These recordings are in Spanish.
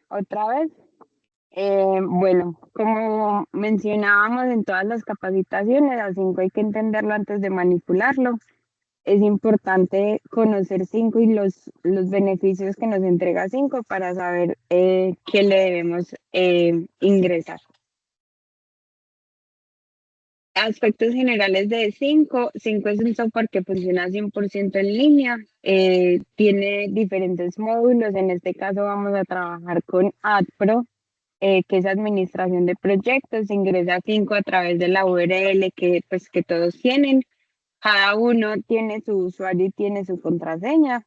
Otra vez. Bueno, como mencionábamos en todas las capacitaciones, a 5 hay que entenderlo antes de manipularlo. Es importante conocer 5 y los beneficios que nos entrega 5 para saber qué le debemos ingresar. Aspectos generales de 5. 5 es un software que funciona 100% en línea. Tiene diferentes módulos. En este caso vamos a trabajar con AdPro, que es administración de proyectos. Se ingresa a 5 a través de la URL que todos tienen. Cada uno tiene su usuario y tiene su contraseña.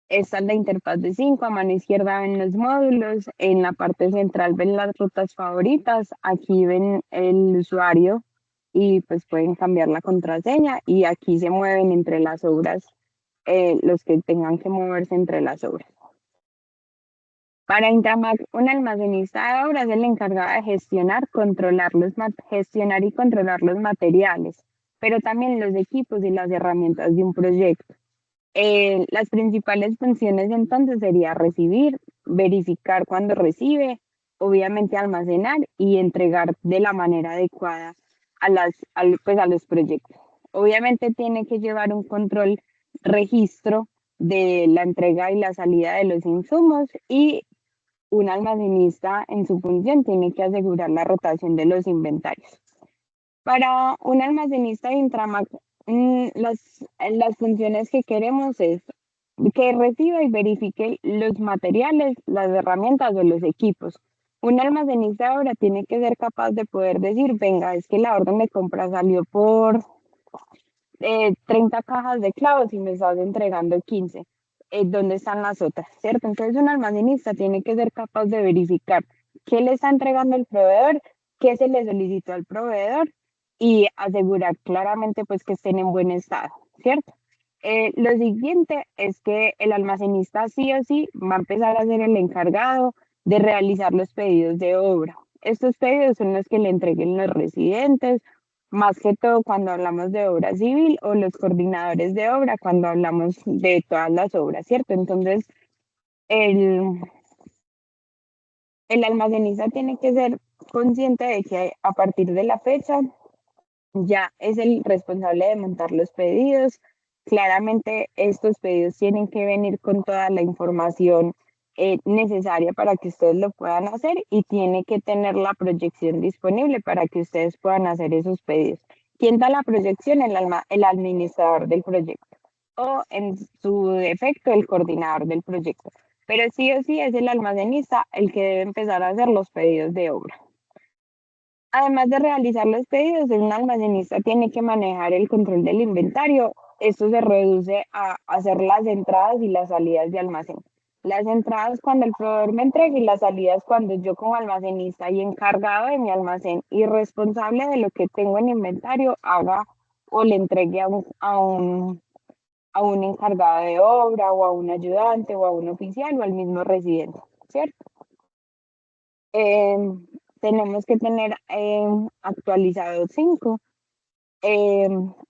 Esta es la interfaz de 5. A mano izquierda ven los módulos. En la parte central ven las rutas favoritas. Aquí ven el usuario y pues pueden cambiar la contraseña. Y aquí se mueven entre las obras los que tengan que moverse entre las obras. Para Intramac, un almacenista de obras es el encargado de gestionar y controlar los materiales, pero también los equipos y las herramientas de un proyecto. Las principales funciones entonces sería recibir, verificar cuando recibe, obviamente almacenar y entregar de la manera adecuada pues a los proyectos. Obviamente tiene que llevar un control, registro de la entrega y la salida de los insumos, y un almacenista en su función tiene que asegurar la rotación de los inventarios. Para un almacenista de Intramac, las funciones que queremos es que reciba y verifique los materiales, las herramientas o los equipos. Un almacenista ahora tiene que ser capaz de poder decir, venga, es que la orden de compra salió por 30 cajas de clavos y me estás entregando 15. ¿Dónde están las otras? ¿Cierto? Entonces un almacenista tiene que ser capaz de verificar qué le está entregando el proveedor, qué se le solicitó al proveedor y asegurar claramente pues que estén en buen estado, ¿cierto? Lo siguiente es que el almacenista sí o sí va a empezar a ser el encargado de realizar los pedidos de obra. Estos pedidos son los que le entreguen los residentes, más que todo cuando hablamos de obra civil, o los coordinadores de obra cuando hablamos de todas las obras, ¿cierto? Entonces, el, el almacenista tiene que ser consciente de que a partir de la fecha ya es el responsable de montar los pedidos. Claramente estos pedidos tienen que venir con toda la información necesaria para que ustedes lo puedan hacer, y tiene que tener la proyección disponible para que ustedes puedan hacer esos pedidos. ¿Quién da la proyección? El administrador del proyecto, o en su defecto el coordinador del proyecto. Pero sí o sí es el almacenista el que debe empezar a hacer los pedidos de obra. Además de realizar los pedidos, un almacenista tiene que manejar el control del inventario. Esto se reduce a hacer las entradas y las salidas de almacén. Las entradas cuando el proveedor me entregue, y las salidas cuando yo como almacenista y encargado de mi almacén y responsable de lo que tengo en inventario haga o le entregue a un encargado de obra, o a un ayudante, o a un oficial, o al mismo residente, ¿cierto? Eh, Tenemos que tener actualizado 5.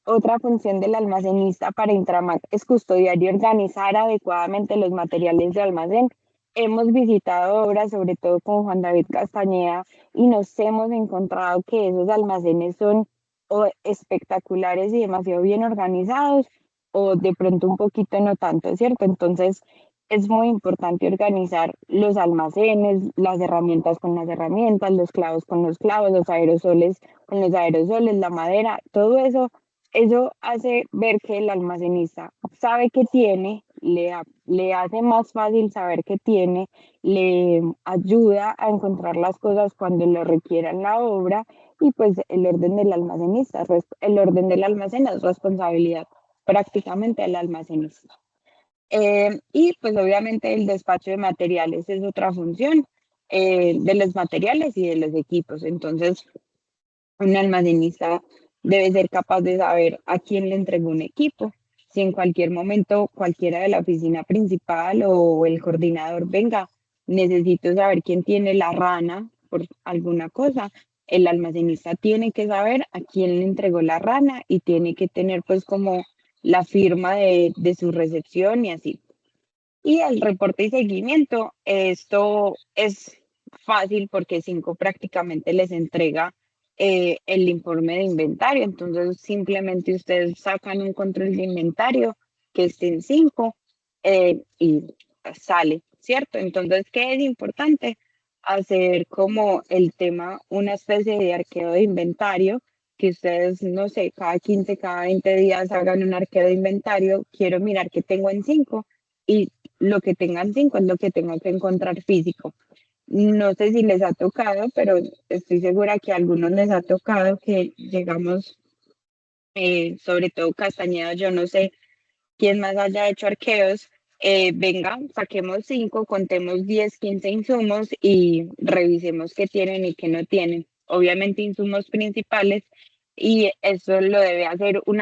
Otra función del almacenista para Intramac es custodiar y organizar adecuadamente los materiales de almacén. Hemos visitado obras, sobre todo con Juan David Castañeda, y nos hemos encontrado que esos almacenes son o espectaculares y demasiado bien organizados, o de pronto un poquito no tanto, ¿cierto? Entonces es muy importante organizar los almacenes, las herramientas con las herramientas, los clavos con los clavos, los aerosoles con los aerosoles, la madera, todo eso. Eso hace ver que el almacenista sabe que tiene, le hace más fácil saber que tiene, le ayuda a encontrar las cosas cuando lo requiera en la obra. Y pues el orden del almacén es responsabilidad prácticamente del almacenista. Y pues obviamente el despacho de materiales es otra función de los materiales y de los equipos. Entonces, un almacenista debe ser capaz de saber a quién le entregó un equipo. Si en cualquier momento cualquiera de la oficina principal o el coordinador, venga, necesito saber quién tiene la rana por alguna cosa, el almacenista tiene que saber a quién le entregó la rana, y tiene que tener pues como la firma de su recepción y así. Y el reporte y seguimiento, esto es fácil porque 5 prácticamente les entrega el informe de inventario. Entonces, simplemente ustedes sacan un control de inventario que esté en 5 y sale, ¿cierto? Entonces, ¿qué es importante? Hacer como el tema, una especie de arqueo de inventario, que ustedes, no sé, cada 15 cada 20 días hagan un arqueo de inventario. Quiero mirar qué tengo en 5 y lo que tengan 5 es lo que tengo que encontrar físico. No sé si les ha tocado, pero estoy segura que a algunos les ha tocado que llegamos, sobre todo Castañeda, yo no sé quién más haya hecho arqueos, venga, saquemos 5, contemos 10, 15 insumos y revisemos qué tienen y qué no tienen. Obviamente insumos principales y eso lo debe hacer un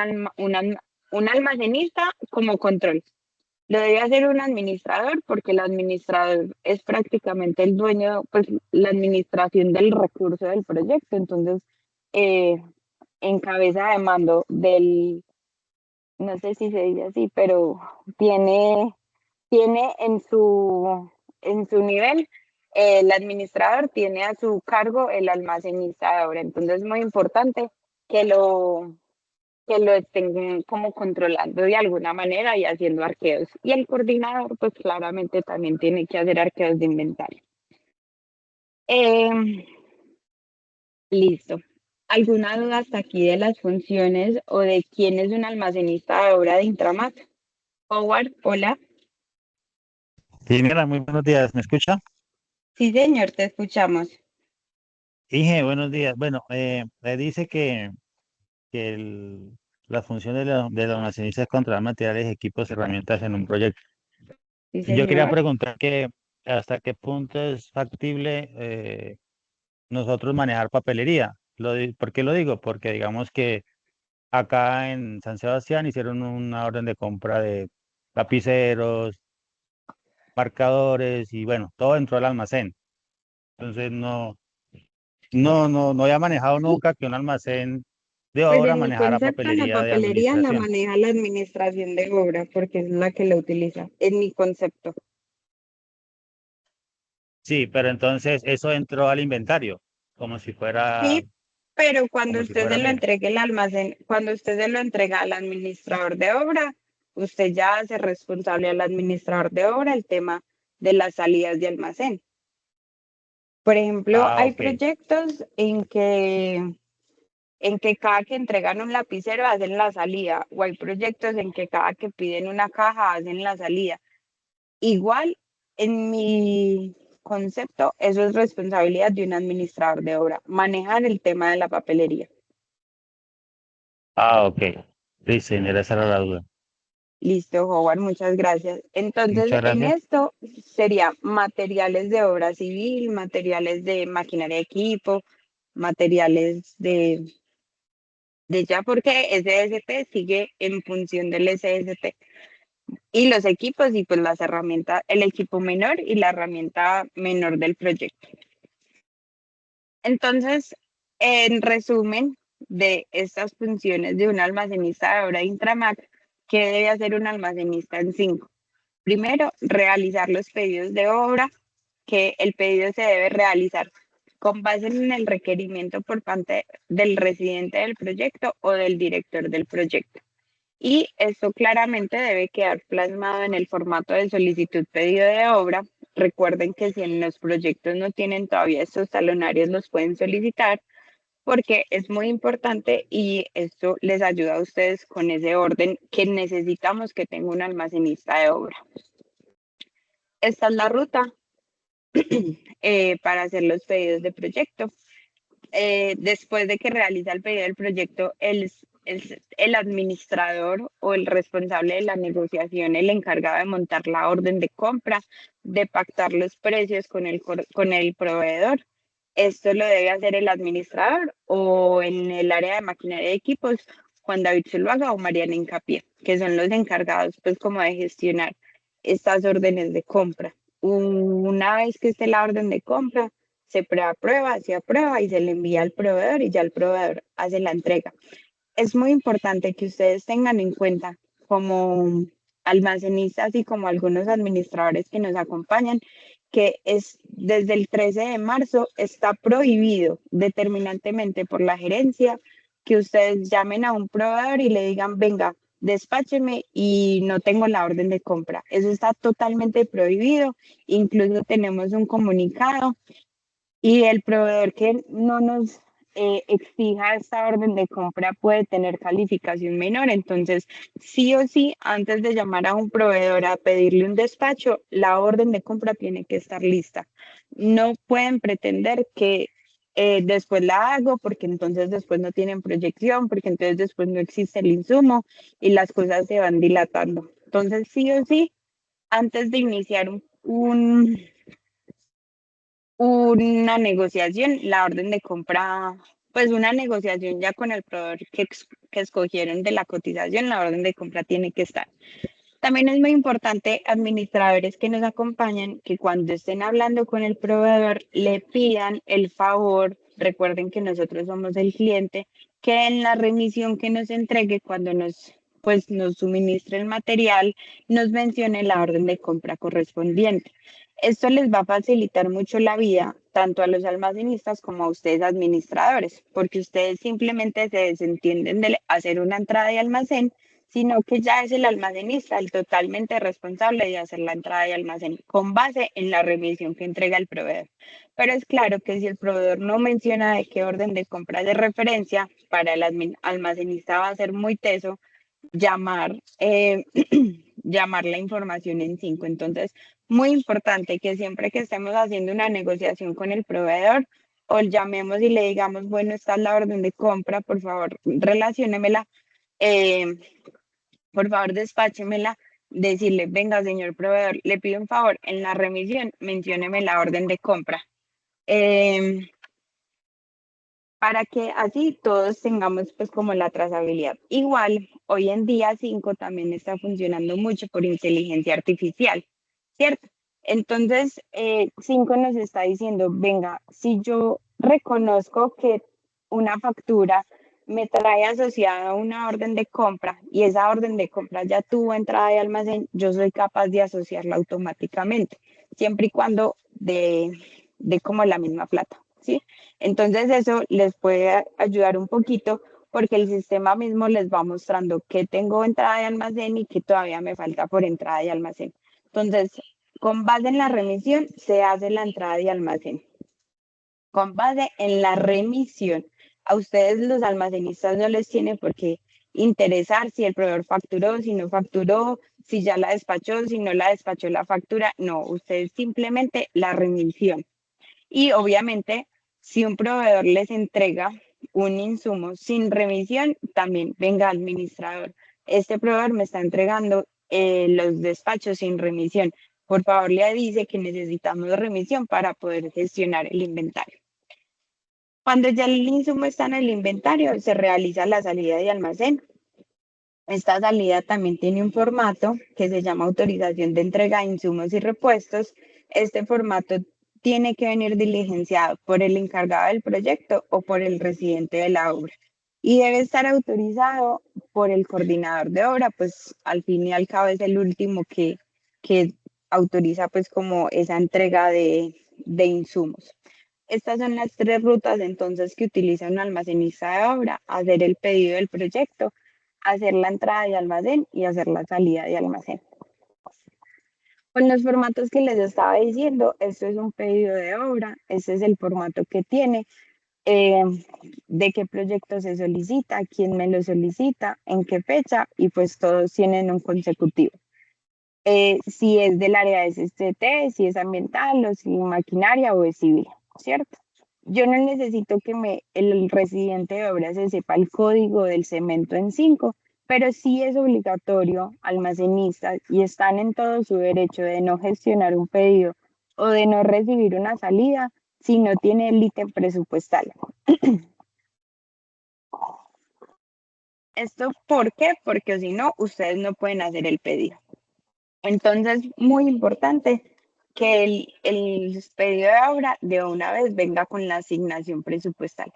almacenista como control. Lo debe hacer un administrador porque el administrador es prácticamente el dueño, pues la administración del recurso del proyecto. Entonces, eh, en cabeza de mando del, no sé si se dice así, pero tiene en su nivel, el administrador tiene a su cargo el almacenista de obra. Entonces, es muy importante que que lo estén como controlando de alguna manera y haciendo arqueos. Y el coordinador, pues claramente también tiene que hacer arqueos de inventario. Eh, listo. ¿Alguna duda hasta aquí de las funciones o de quién es un almacenista de obra de Intramat? Howard, hola. Sí, mira, muy buenos días. ¿Me escucha? Sí, señor, te escuchamos. Inge, buenos días. Bueno, le dice que las funciones de los almacenistas es controlar materiales, equipos, herramientas en un proyecto. Sí, Yo quería señor. preguntar que hasta qué punto es factible nosotros manejar papelería. ¿Por qué lo digo? Porque digamos que acá en San Sebastián hicieron una orden de compra de lapiceros, marcadores y bueno, todo dentro del almacén. Entonces no había manejado nunca que un almacén de Pues obra en mi manejara concepto, la papelería de papelería la administración. maneja la administración de obra porque es la que la utiliza, en mi concepto. Sí, pero entonces eso entró al inventario, como si fuera, Sí, pero cuando como si usted fuera se lo mío. entregue el almacén, cuando usted se lo entrega al administrador de obra, usted ya hace responsable al administrador de obra el tema de las salidas de almacén. Por ejemplo, Ah, hay ok. proyectos en que cada que entregan un lapicero hacen la salida, o hay proyectos en que cada que piden una caja hacen la salida. Igual, en mi concepto, eso es responsabilidad de un administrador de obra, manejar el tema de la papelería. Ah, ok. Sí, señora, esa era la duda. Listo, Howard, muchas gracias. Entonces, Muchas en gracias. esto sería materiales de obra civil, materiales de maquinaria de equipo, materiales de ya porque SST sigue en función del SST y los equipos y pues las herramientas, el equipo menor y la herramienta menor del proyecto. Entonces, en resumen de estas funciones de un almacenista de obra Intramac, ¿qué debe hacer un almacenista en 5? Primero, realizar los pedidos de obra, que el pedido se debe realizar con base en el requerimiento por parte del residente del proyecto o del director del proyecto. Y esto claramente debe quedar plasmado en el formato de solicitud pedido de obra. Recuerden que si en los proyectos no tienen todavía estos talonarios, los pueden solicitar porque es muy importante y esto les ayuda a ustedes con ese orden que necesitamos que tenga un almacenista de obra. Esta es la ruta para hacer los pedidos de proyecto. Después de que realiza el pedido del proyecto, el administrador o el responsable de la negociación, el encargado de montar la orden de compra, de pactar los precios con el proveedor. Esto lo debe hacer el administrador o en el área de maquinaria de equipos, Juan David Zuluaga o Mariana Incapié, que son los encargados pues como de gestionar estas órdenes de compra. Una vez que esté la orden de compra, se prueba, se aprueba y se le envía al proveedor y ya el proveedor hace la entrega. Es muy importante que ustedes tengan en cuenta como almacenistas y como algunos administradores que nos acompañan, que es desde el 13 de marzo está prohibido determinantemente por la gerencia que ustedes llamen a un proveedor y le digan, venga, despácheme y no tengo la orden de compra. Eso está totalmente prohibido. Incluso tenemos un comunicado y el proveedor que no nos exija esta orden de compra puede tener calificación menor. Entonces, sí o sí, antes de llamar a un proveedor a pedirle un despacho, la orden de compra tiene que estar lista. No pueden pretender que después la hago porque entonces después no tienen proyección, porque entonces después no existe el insumo y las cosas se van dilatando. Entonces, sí o sí, antes de iniciar una negociación, la orden de compra, pues una negociación ya con el proveedor que escogieron de la cotización, la orden de compra tiene que estar. También es muy importante, administradores que nos acompañan, que cuando estén hablando con el proveedor le pidan el favor, recuerden que nosotros somos el cliente, que en la remisión que nos entregue cuando nos suministre el material, nos mencione la orden de compra correspondiente. Esto les va a facilitar mucho la vida, tanto a los almacenistas como a ustedes administradores, porque ustedes simplemente se desentienden de hacer una entrada de almacén, sino que ya es el almacenista el totalmente responsable de hacer la entrada de almacén con base en la remisión que entrega el proveedor. Pero es claro que si el proveedor no menciona de qué orden de compra de referencia, para el almacenista va a ser muy teso llamar, llamar la información en cinco. Entonces, muy importante que siempre que estemos haciendo una negociación con el proveedor, o llamemos y le digamos, bueno, esta es la orden de compra, por favor, relaciónemela, eh, por favor, despáchemela, decirle, venga, señor proveedor, le pido un favor, en la remisión, mencióneme la orden de compra. Eh, para que así todos tengamos pues como la trazabilidad. Igual, hoy en día 5 también está funcionando mucho por inteligencia artificial, ¿cierto? Entonces, 5 nos está diciendo, venga, si yo reconozco que una factura me trae asociada una orden de compra y esa orden de compra ya tuvo entrada de almacén, yo soy capaz de asociarla automáticamente, siempre y cuando de como la misma plata, ¿sí? Entonces eso les puede ayudar un poquito porque el sistema mismo les va mostrando qué tengo entrada de almacén y qué todavía me falta por entrada de almacén. Entonces, con base en la remisión se hace la entrada de almacén. Con base en la remisión, a ustedes los almacenistas no les tiene por qué interesar si el proveedor facturó, si no facturó, si ya la despachó, si no la despachó la factura. No, ustedes simplemente la remisión. Y obviamente, si un proveedor les entrega un insumo sin remisión, también venga administrador. Este proveedor me está entregando los despachos sin remisión. Por favor, le dice que necesitamos remisión para poder gestionar el inventario. Cuando ya el insumo está en el inventario, se realiza la salida de almacén. Esta salida también tiene un formato que se llama autorización de entrega de insumos y repuestos. Este formato tiene que venir diligenciado por el encargado del proyecto o por el residente de la obra. Y debe estar autorizado por el coordinador de obra, pues al fin y al cabo es el último que autoriza pues como esa entrega de insumos. Estas son las tres rutas entonces que utiliza un almacenista de obra: hacer el pedido del proyecto, hacer la entrada de almacén y hacer la salida de almacén. Con los formatos que les estaba diciendo, esto es un pedido de obra, este es el formato que tiene, eh, de qué proyecto se solicita, quién me lo solicita, en qué fecha, y pues todos tienen un consecutivo. Si es del área de SST, si es ambiental o si maquinaria o es civil, ¿cierto? Yo no necesito que el residente de obra se sepa el código del cemento en 5, pero sí es obligatorio, almacenistas, y están en todo su derecho de no gestionar un pedido o de no recibir una salida si no tiene el ítem presupuestal. ¿Esto por qué? Porque si no, ustedes no pueden hacer el pedido. Entonces, muy importante que el pedido de obra de una vez venga con la asignación presupuestal.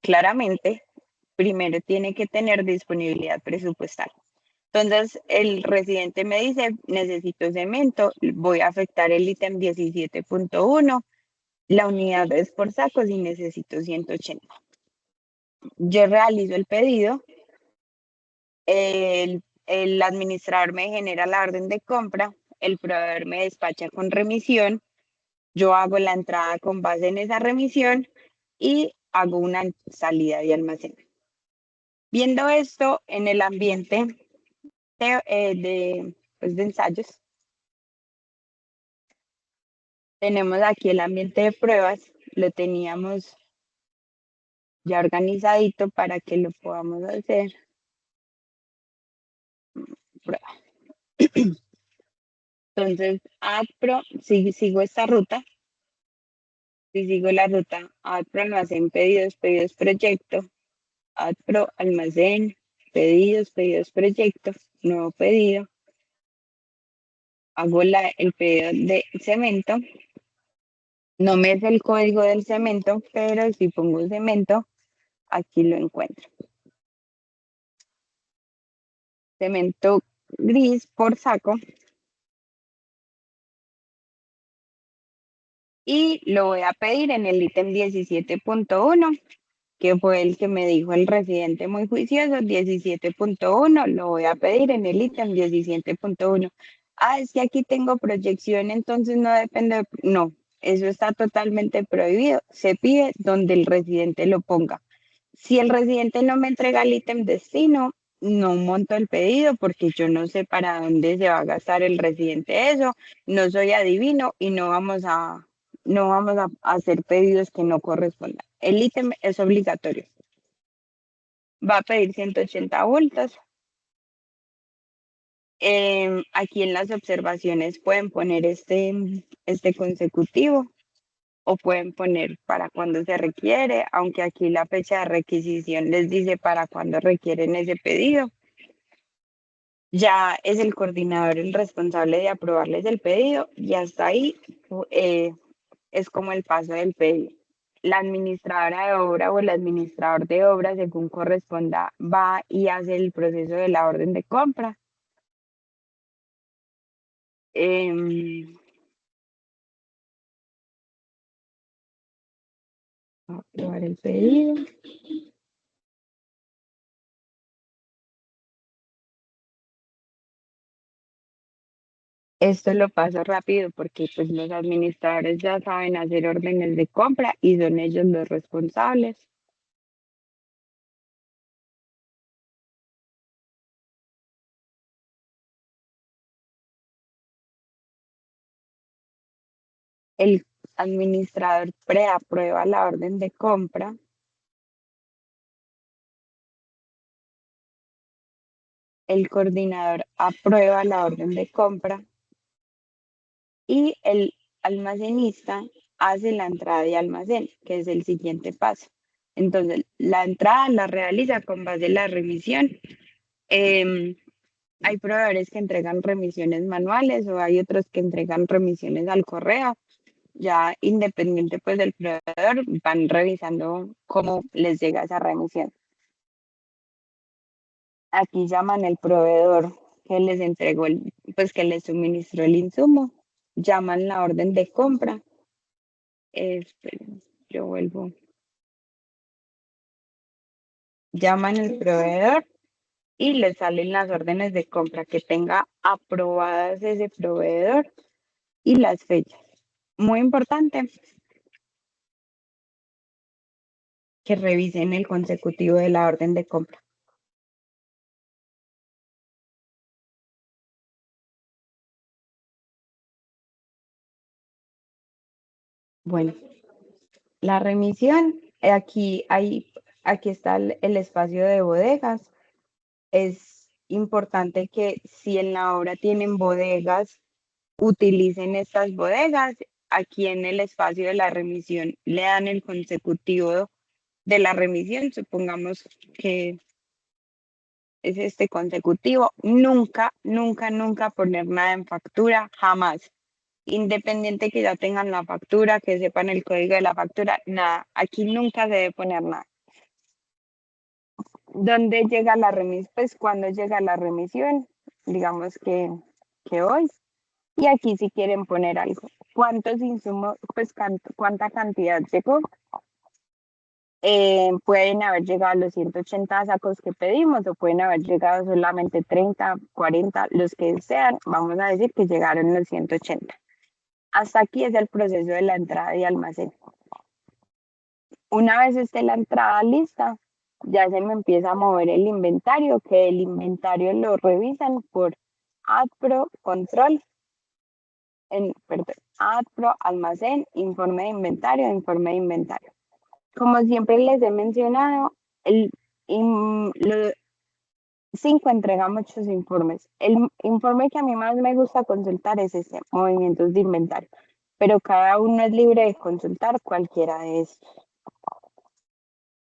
Claramente, primero tiene que tener disponibilidad presupuestal. Entonces, el residente me dice, necesito cemento, voy a afectar el ítem 17.1, la unidad es por sacos y necesito 180. Yo realizo el pedido, el administrador me genera la orden de compra, el proveedor me despacha con remisión, yo hago la entrada con base en esa remisión y hago una salida de almacén. Viendo esto en el ambiente de ensayos, tenemos aquí el ambiente de pruebas, lo teníamos ya organizadito para que lo podamos hacer. Prueba. Entonces, AdPro, si sigo esta ruta, si sigo la ruta AdPro, almacén, pedidos, pedidos, proyecto, AdPro, almacén, pedidos, pedidos, proyecto, nuevo pedido, hago el pedido de cemento, no me es el código del cemento, pero si pongo cemento, aquí lo encuentro. Cemento gris por saco. Y lo voy a pedir en el ítem 17.1, que fue el que me dijo el residente muy juicioso, 17.1, lo voy a pedir en el ítem 17.1. Ah, es que aquí tengo proyección, entonces no depende, no, eso está totalmente prohibido. Se pide donde el residente lo ponga. Si el residente no me entrega el ítem destino, no monto el pedido porque yo no sé para dónde se va a gastar el residente eso, no soy adivino y no vamos a hacer pedidos que no correspondan. El ítem es obligatorio. Va a pedir 180 vueltas. Aquí en las observaciones pueden poner este consecutivo o pueden poner para cuándo se requiere, aunque aquí la fecha de requisición les dice para cuándo requieren ese pedido. Ya es el coordinador el responsable de aprobarles el pedido y hasta ahí eh, es como el paso del pedido. La administradora de obra o el administrador de obra, según corresponda, va y hace el proceso de la orden de compra. Va a aprobar el pedido. Esto lo paso rápido porque pues los administradores ya saben hacer órdenes de compra y son ellos los responsables. El administrador preaprueba la orden de compra. El coordinador aprueba la orden de compra y el almacenista hace la entrada de almacén, que es el siguiente paso. Entonces, la entrada la realiza con base en la remisión. Hay proveedores que entregan remisiones manuales o hay otros que entregan remisiones al correo. Ya independiente pues del proveedor, van revisando cómo les llega esa remisión. Aquí llaman el proveedor que les entregó, pues que les suministró el insumo, llaman la orden de compra. Esperen, yo vuelvo. Llaman al proveedor y les salen las órdenes de compra que tenga aprobadas ese proveedor y las fechas. Muy importante que revisen el consecutivo de la orden de compra. Bueno, la remisión, aquí está el espacio de bodegas. Es importante que si en la obra tienen bodegas, utilicen estas bodegas. Aquí en el espacio de la remisión le dan el consecutivo de la remisión, supongamos que es este consecutivo. Nunca, nunca, nunca poner nada en factura, jamás. Independiente que ya tengan la factura, que sepan el código de la factura, nada. Aquí nunca se debe poner nada. ¿Dónde llega la remisión? Pues cuando llega la remisión, digamos que hoy. Y aquí si quieren poner algo. ¿Cuántos insumos, pues cuánta cantidad llegó? Pueden haber llegado los 180 sacos que pedimos o pueden haber llegado solamente 30, 40, los que sean. Vamos a decir que llegaron los 180. Hasta aquí es el proceso de la entrada y almacén. Una vez esté la entrada lista, ya se me empieza a mover el inventario, que el inventario lo revisan por AdPro Control, perdón, AdPro Almacén, informe de inventario, informe de inventario. Como siempre les he mencionado, el, 5 entrega muchos informes. El informe que a mí más me gusta consultar es este, movimientos de inventario, pero cada uno es libre de consultar cualquiera de estos.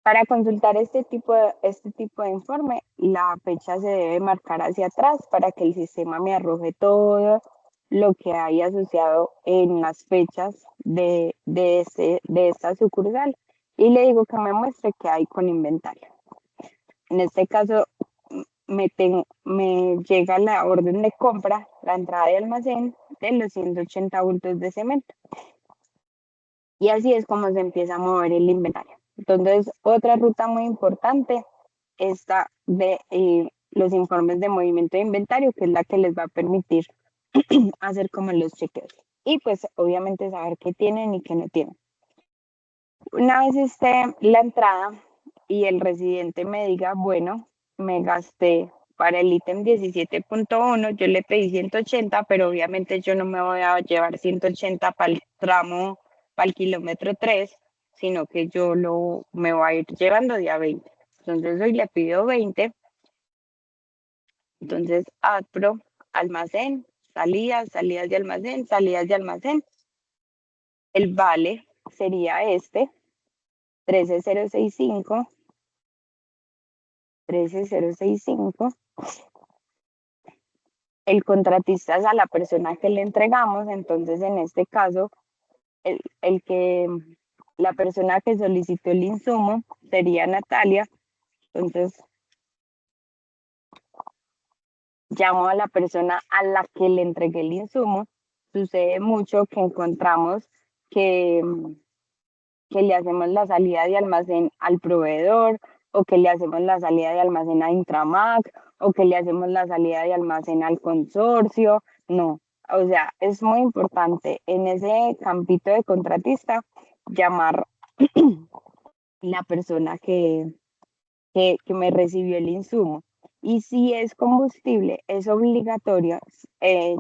Para consultar este tipo de informe, la fecha se debe marcar hacia atrás para que el sistema me arroje todo lo que hay asociado en las fechas de esta sucursal y le digo que me muestre qué hay con inventario. En este caso, me llega la orden de compra, la entrada de almacén de los 180 bultos de cemento. Y así es como se empieza a mover el inventario. Entonces, otra ruta muy importante está de los informes de movimiento de inventario, que es la que les va a permitir hacer como los chequeos. Y pues obviamente saber qué tienen y qué no tienen. Una vez esté la entrada y el residente me diga, bueno, me gasté para el ítem 17.1, yo le pedí 180, pero obviamente yo no me voy a llevar 180 para el tramo, para el kilómetro 3, sino que me voy a ir llevando de a 20. Entonces hoy le pido 20, entonces AdPro, almacén, salidas de almacén, salidas de almacén. El vale sería este, 13065. 13065. El contratista es a la persona que le entregamos, entonces en este caso, la persona que solicitó el insumo sería Natalia. Entonces, llamo a la persona a la que le entregué el insumo. Sucede mucho que encontramos que, que le hacemos la salida de almacén al proveedor o que le hacemos la salida de almacén a Intramac o que le hacemos la salida de almacén al consorcio. No, o sea, es muy importante en ese campito de contratista llamar la persona que me recibió el insumo. Y si es combustible, es obligatorio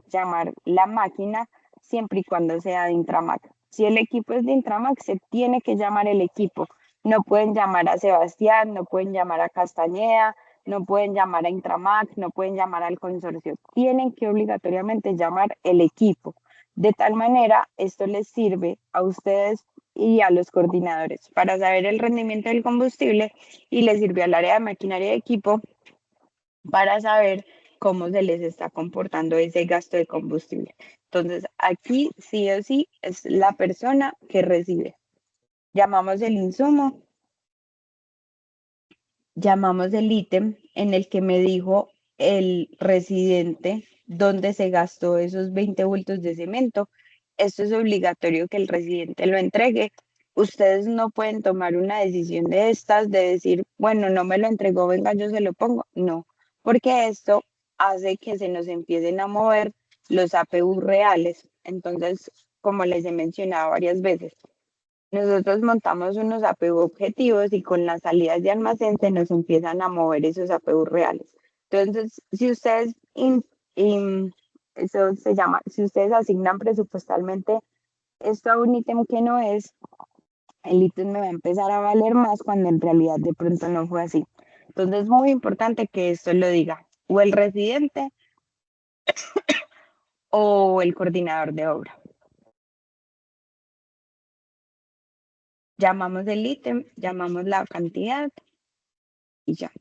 llamar la máquina siempre y cuando sea de Intramac. Si el equipo es de Intramac, se tiene que llamar el equipo. No pueden llamar a Sebastián, no pueden llamar a Castañeda, no pueden llamar a Intramac, no pueden llamar al consorcio. Tienen que obligatoriamente llamar el equipo. De tal manera, esto les sirve a ustedes y a los coordinadores para saber el rendimiento del combustible y les sirve al área de maquinaria y equipo para saber cómo se les está comportando ese gasto de combustible. Entonces, aquí sí o sí es la persona que recibe. Llamamos el insumo, llamamos el ítem en el que me dijo el residente dónde se gastó esos 20 bultos de cemento. Esto es obligatorio que el residente lo entregue. Ustedes no pueden tomar una decisión de estas, de decir, bueno, no me lo entregó, venga, yo se lo pongo. No, porque esto hace que se nos empiecen a mover los APU reales. Entonces, como les he mencionado varias veces, nosotros montamos unos APU objetivos y con las salidas de almacén se nos empiezan a mover esos APU reales. Entonces, si ustedes, eso se llama, si ustedes asignan presupuestalmente esto a un ítem que no es, el ítem me va a empezar a valer más cuando en realidad de pronto no fue así. Entonces, es muy importante que esto lo diga o el residente o el coordinador de obra. Llamamos el ítem, llamamos la cantidad y ya.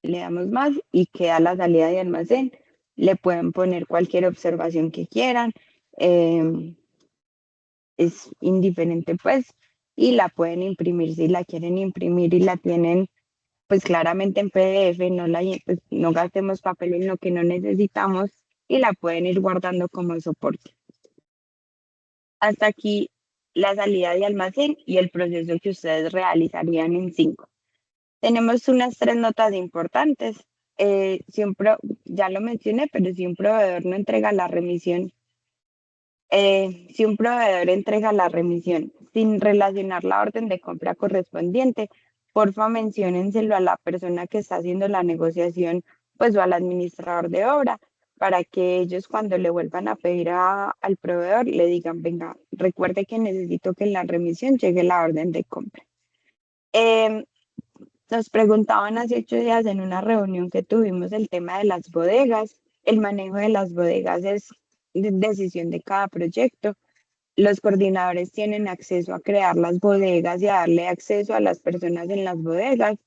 Le damos más y queda la salida de almacén. Le pueden poner cualquier observación que quieran. Es indiferente pues y la pueden imprimir si la quieren imprimir y la tienen pues claramente en PDF, pues, no gastemos papel en lo que no necesitamos y la pueden ir guardando como soporte. Hasta aquí la salida de almacén y el proceso que ustedes realizarían en 5. Tenemos unas 3 notas importantes. Ya lo mencioné, pero si un proveedor no entrega la remisión, si un proveedor entrega la remisión sin relacionar la orden de compra correspondiente, porfa menciónenselo a la persona que está haciendo la negociación, pues o al administrador de obra, para que ellos cuando le vuelvan a pedir al proveedor le digan, venga, recuerde que necesito que en la remisión llegue la orden de compra. Em, Nos preguntaban hace 8 días en una reunión que tuvimos el tema de las bodegas. El manejo de las bodegas es decisión de cada proyecto. Los coordinadores tienen acceso a crear las bodegas y a darle acceso a las personas en las bodegas.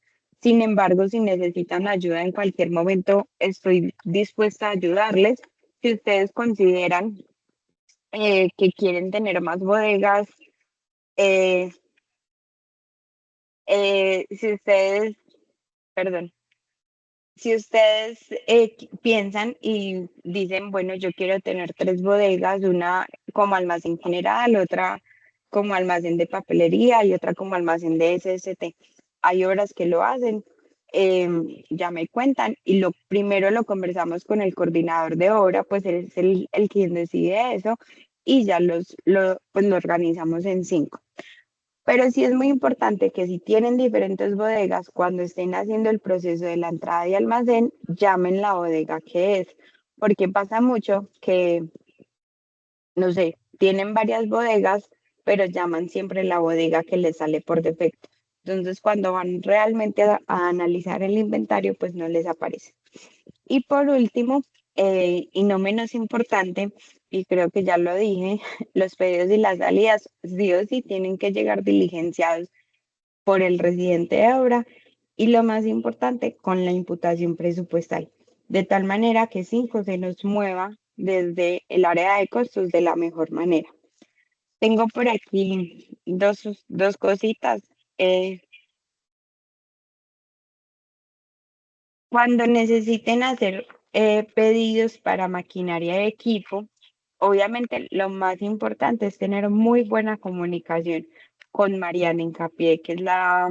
Sin embargo, si necesitan ayuda en cualquier momento, estoy dispuesta a ayudarles. Si ustedes consideran que quieren tener más bodegas, eh, si ustedes, perdón, si ustedes piensan y dicen, bueno, yo quiero tener 3 bodegas, una como almacén general, otra como almacén de papelería y otra como almacén de SST. Hay obras que lo hacen, ya me cuentan y lo primero lo conversamos con el coordinador de obra, pues él es el quien decide eso y ya pues lo organizamos en 5. Pero sí es muy importante que si tienen diferentes bodegas, cuando estén haciendo el proceso de la entrada y almacén, llamen la bodega que es, porque pasa mucho que, no sé, tienen varias bodegas, pero llaman siempre la bodega que les sale por defecto. Entonces, cuando van realmente a analizar el inventario, pues no les aparece. Y por último, y no menos importante, y creo que ya lo dije, los pedidos y las salidas sí o sí tienen que llegar diligenciados por el residente de obra y lo más importante, con la imputación presupuestal, de tal manera que 5 se nos mueva desde el área de costos de la mejor manera. Tengo por aquí dos cositas. Eh, Cuando necesiten hacer pedidos para maquinaria de equipo, obviamente lo más importante es tener muy buena comunicación con Mariana Incapié, que es la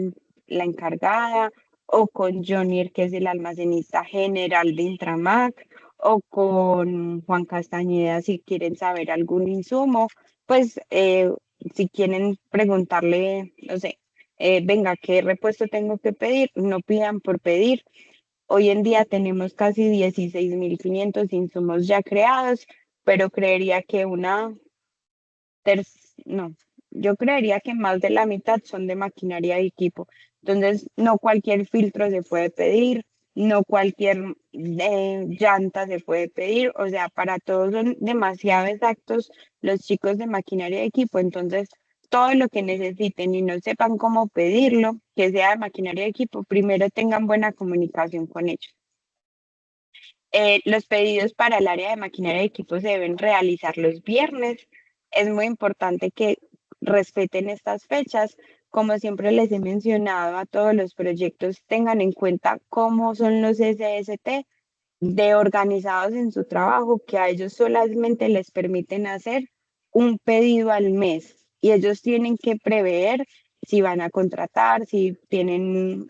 encargada, o con Jonier, que es el almacenista general de Intramac, o con Juan Castañeda si quieren saber algún insumo, pues si quieren preguntarle, no sé, venga, ¿qué repuesto tengo que pedir? No pidan por pedir. Hoy en día tenemos casi 16.500 insumos ya creados, pero creería que no, yo creería que más de la mitad son de maquinaria y equipo. Entonces, no cualquier filtro se puede pedir, no cualquier llanta se puede pedir, o sea, para todos son demasiado exactos los chicos de maquinaria y equipo. Entonces, todo lo que necesiten y no sepan cómo pedirlo, que sea de maquinaria y equipo, primero tengan buena comunicación con ellos. Los pedidos para el área de maquinaria y equipos se deben realizar los viernes. Es muy importante que respeten estas fechas. Como siempre les he mencionado a todos los proyectos, tengan en cuenta cómo son los SST de organizados en su trabajo, que a ellos solamente les permiten hacer un pedido al mes y ellos tienen que prever si van a contratar, si tienen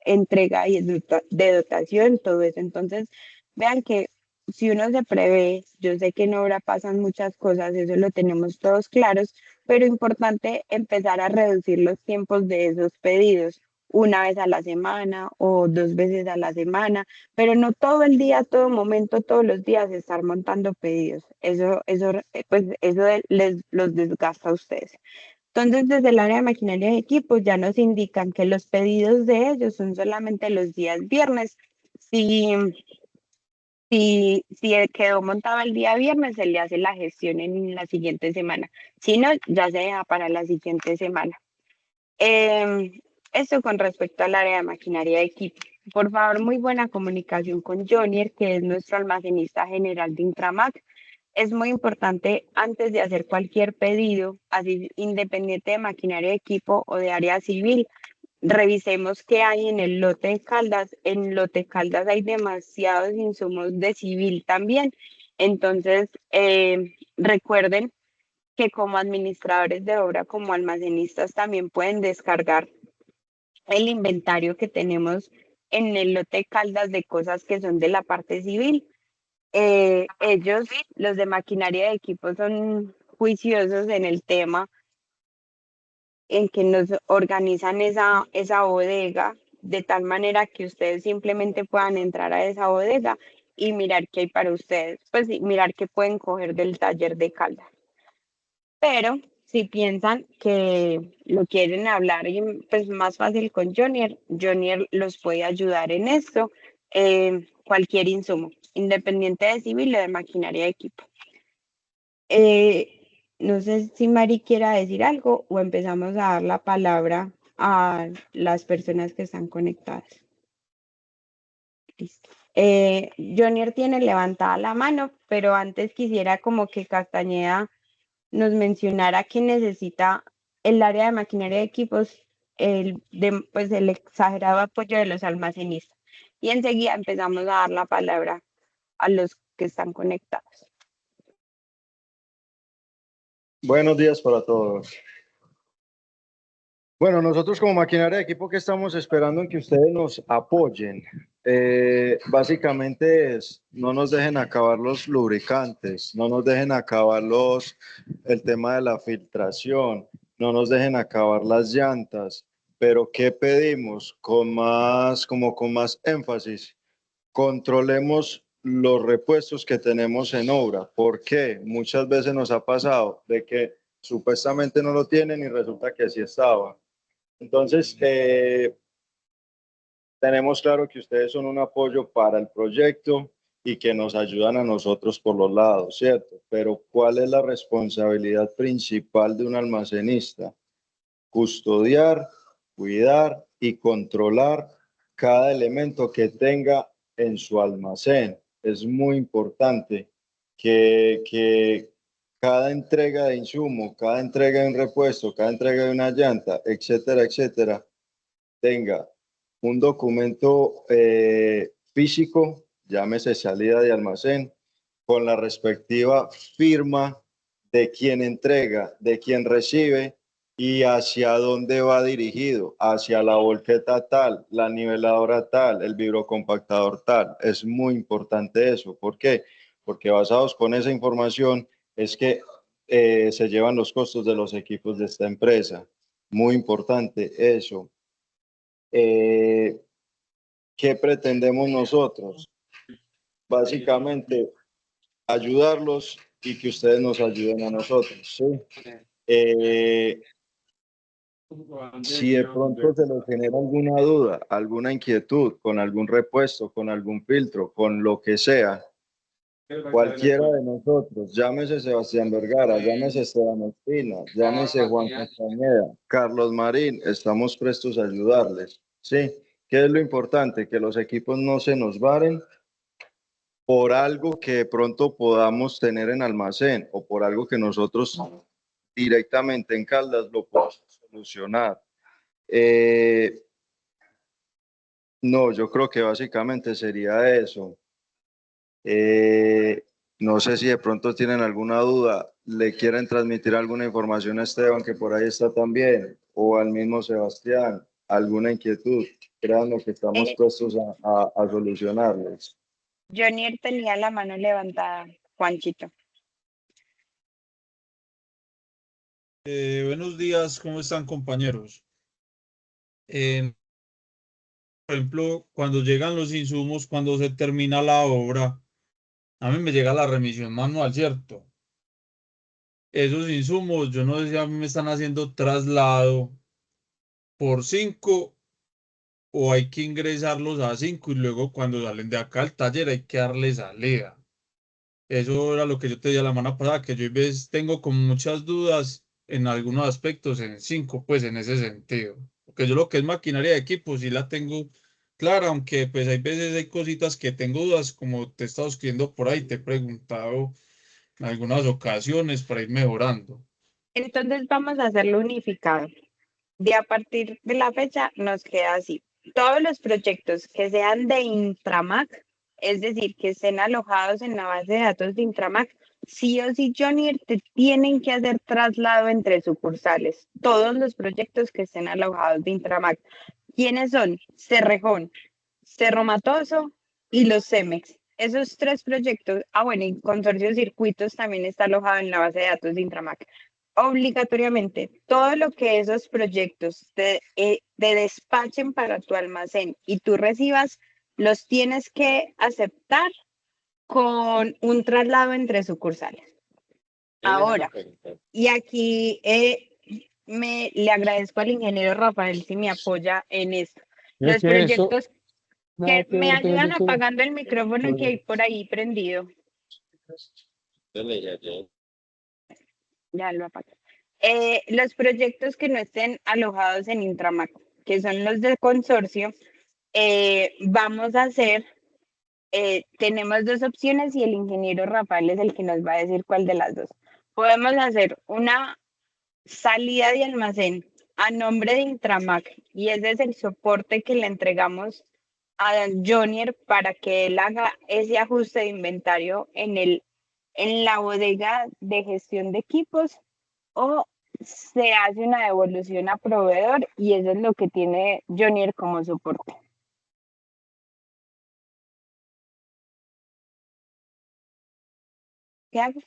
entrega y de dotación, todo eso. Entonces, vean que si uno se prevé, yo sé que en obra pasan muchas cosas, eso lo tenemos todos claros, pero importante empezar a reducir los tiempos de esos pedidos, una vez a la semana o 2 veces a la semana, pero no todo el día, todo momento, todos los días estar montando pedidos. Pues eso les los desgasta a ustedes. Entonces, desde el área de maquinaria y equipos ya nos indican que los pedidos de ellos son solamente los días viernes. Si, si quedó montado el día viernes, se le hace la gestión en la siguiente semana. Si no, ya se deja para la siguiente semana. Esto con respecto al área de maquinaria y equipo. Por favor, muy buena comunicación con Jonier, que es nuestro almacenista general de Intramac. Es muy importante antes de hacer cualquier pedido, así independiente de maquinaria de equipo o de área civil, revisemos qué hay en el lote de Caldas. En lote Caldas hay demasiados insumos de civil también. Entonces, recuerden que como administradores de obra, como almacenistas, también pueden descargar el inventario que tenemos en el lote de Caldas de cosas que son de la parte civil. Ellos, los de maquinaria de equipo, son juiciosos en el tema en que nos organizan esa bodega de tal manera que ustedes simplemente puedan entrar a esa bodega y mirar qué hay para ustedes, pues sí, mirar qué pueden coger del taller de Caldas. Pero si piensan que lo quieren hablar pues más fácil con Jonier, Jonier los puede ayudar en esto, cualquier insumo, independiente de civil o de maquinaria de equipo. No sé si Mari quiera decir algo o empezamos a dar la palabra a las personas que están conectadas. Listo. Jonier tiene levantada la mano, pero antes quisiera como que Castañeda nos mencionara que necesita el área de maquinaria de equipos, pues el exagerado apoyo de los almacenistas. Y enseguida empezamos a dar la palabra a los que están conectados. Buenos días para todos. Bueno, nosotros como maquinaria de equipo que estamos esperando en que ustedes nos apoyen. Básicamente es, no nos dejen acabar los lubricantes, no nos dejen acabar el tema de la filtración, no nos dejen acabar las llantas, pero ¿qué pedimos? Con más énfasis, controlemos los repuestos que tenemos en obra. ¿Por qué? Muchas veces nos ha pasado de que supuestamente no lo tienen y resulta que sí estaba. Entonces, tenemos claro que ustedes son un apoyo para el proyecto y que nos ayudan a nosotros por los lados, ¿cierto? Pero ¿cuál es la responsabilidad principal de un almacenista? Custodiar, cuidar y controlar cada elemento que tenga en su almacén. Es muy importante que cada entrega de insumo, cada entrega de un repuesto, cada entrega de una llanta, etcétera, etcétera, tenga un documento físico, llámese salida de almacén, con la respectiva firma de quien entrega, de quien recibe y hacia dónde va dirigido, hacia la volqueta tal, la niveladora tal, el vibrocompactador tal. Es muy importante eso. ¿Por qué? Porque basados con esa información es que se llevan los costos de los equipos de esta empresa. Muy importante eso. ¿Qué pretendemos nosotros? Básicamente, ayudarlos y que ustedes nos ayuden a nosotros, ¿sí? Si de pronto se les genera alguna duda, alguna inquietud con algún repuesto, con algún filtro, con lo que sea, cualquiera de nosotros, llámese Sebastián Vergara, llámese Esteban Espina, llámese Juan Castañeda, Carlos Marín, estamos prestos a ayudarles, ¿sí? ¿Qué es lo importante? Que los equipos no se nos varen por algo que de pronto podamos tener en almacén o por algo que nosotros directamente en Caldas lo podamos solucionar. No, yo creo que básicamente sería eso. No sé si de pronto tienen alguna duda, le quieren transmitir alguna información a Esteban, que por ahí está también, o al mismo Sebastián, alguna inquietud. Créanme que estamos prestos a solucionarles. Jonier tenía la mano levantada, Juanchito. Buenos días, ¿cómo están, compañeros? Por ejemplo, cuando llegan los insumos, cuando se termina la obra, a mí me llega la remisión manual, ¿cierto? Esos insumos, yo no sé si a mí me están haciendo traslado por 5 o hay que ingresarlos a 5 y luego cuando salen de acá al taller hay que darle salida. Eso era lo que yo te decía la semana pasada, que yo a veces tengo como muchas dudas en algunos aspectos, en 5, pues en ese sentido. Porque yo lo que es maquinaria de equipo sí la tengo clara, aunque pues hay veces hay cositas que tengo dudas, como te he estado escribiendo por ahí, te he preguntado en algunas ocasiones para ir mejorando. Entonces vamos a hacerlo unificado. de a partir de la fecha nos queda así. Todos los proyectos que sean de Intramac, es decir, que estén alojados en la base de datos de Intramac, sí o sí, Johnny, te tienen que hacer traslado entre sucursales. Todos los proyectos que estén alojados de Intramac. ¿Quiénes son? Cerrejón, Cerro Matoso y los CEMEX. Esos tres proyectos, bueno, y Consorcio Circuitos también está alojado en la base de datos de Intramac. Obligatoriamente, todo lo que esos proyectos te despachen para tu almacén y tú recibas, los tienes que aceptar con un traslado entre sucursales. Ahora, y aquí le agradezco al ingeniero Rafael si me apoya en esto. Es Los que eso, proyectos nada que que me ver con ayudan eso. apagando el micrófono que hay por ahí prendido. Ya lo apagué. Los proyectos que no estén alojados en Intramac, que son los del consorcio, vamos a hacer, tenemos dos opciones y el ingeniero Rafael es el que nos va a decir cuál de las dos. Podemos hacer una salida de almacén a nombre de Intramac y ese es el soporte que le entregamos a Jonier para que él haga ese ajuste de inventario en la bodega de gestión de equipos, o se hace una devolución a proveedor y eso es lo que tiene Jonier como soporte. ¿Qué hago?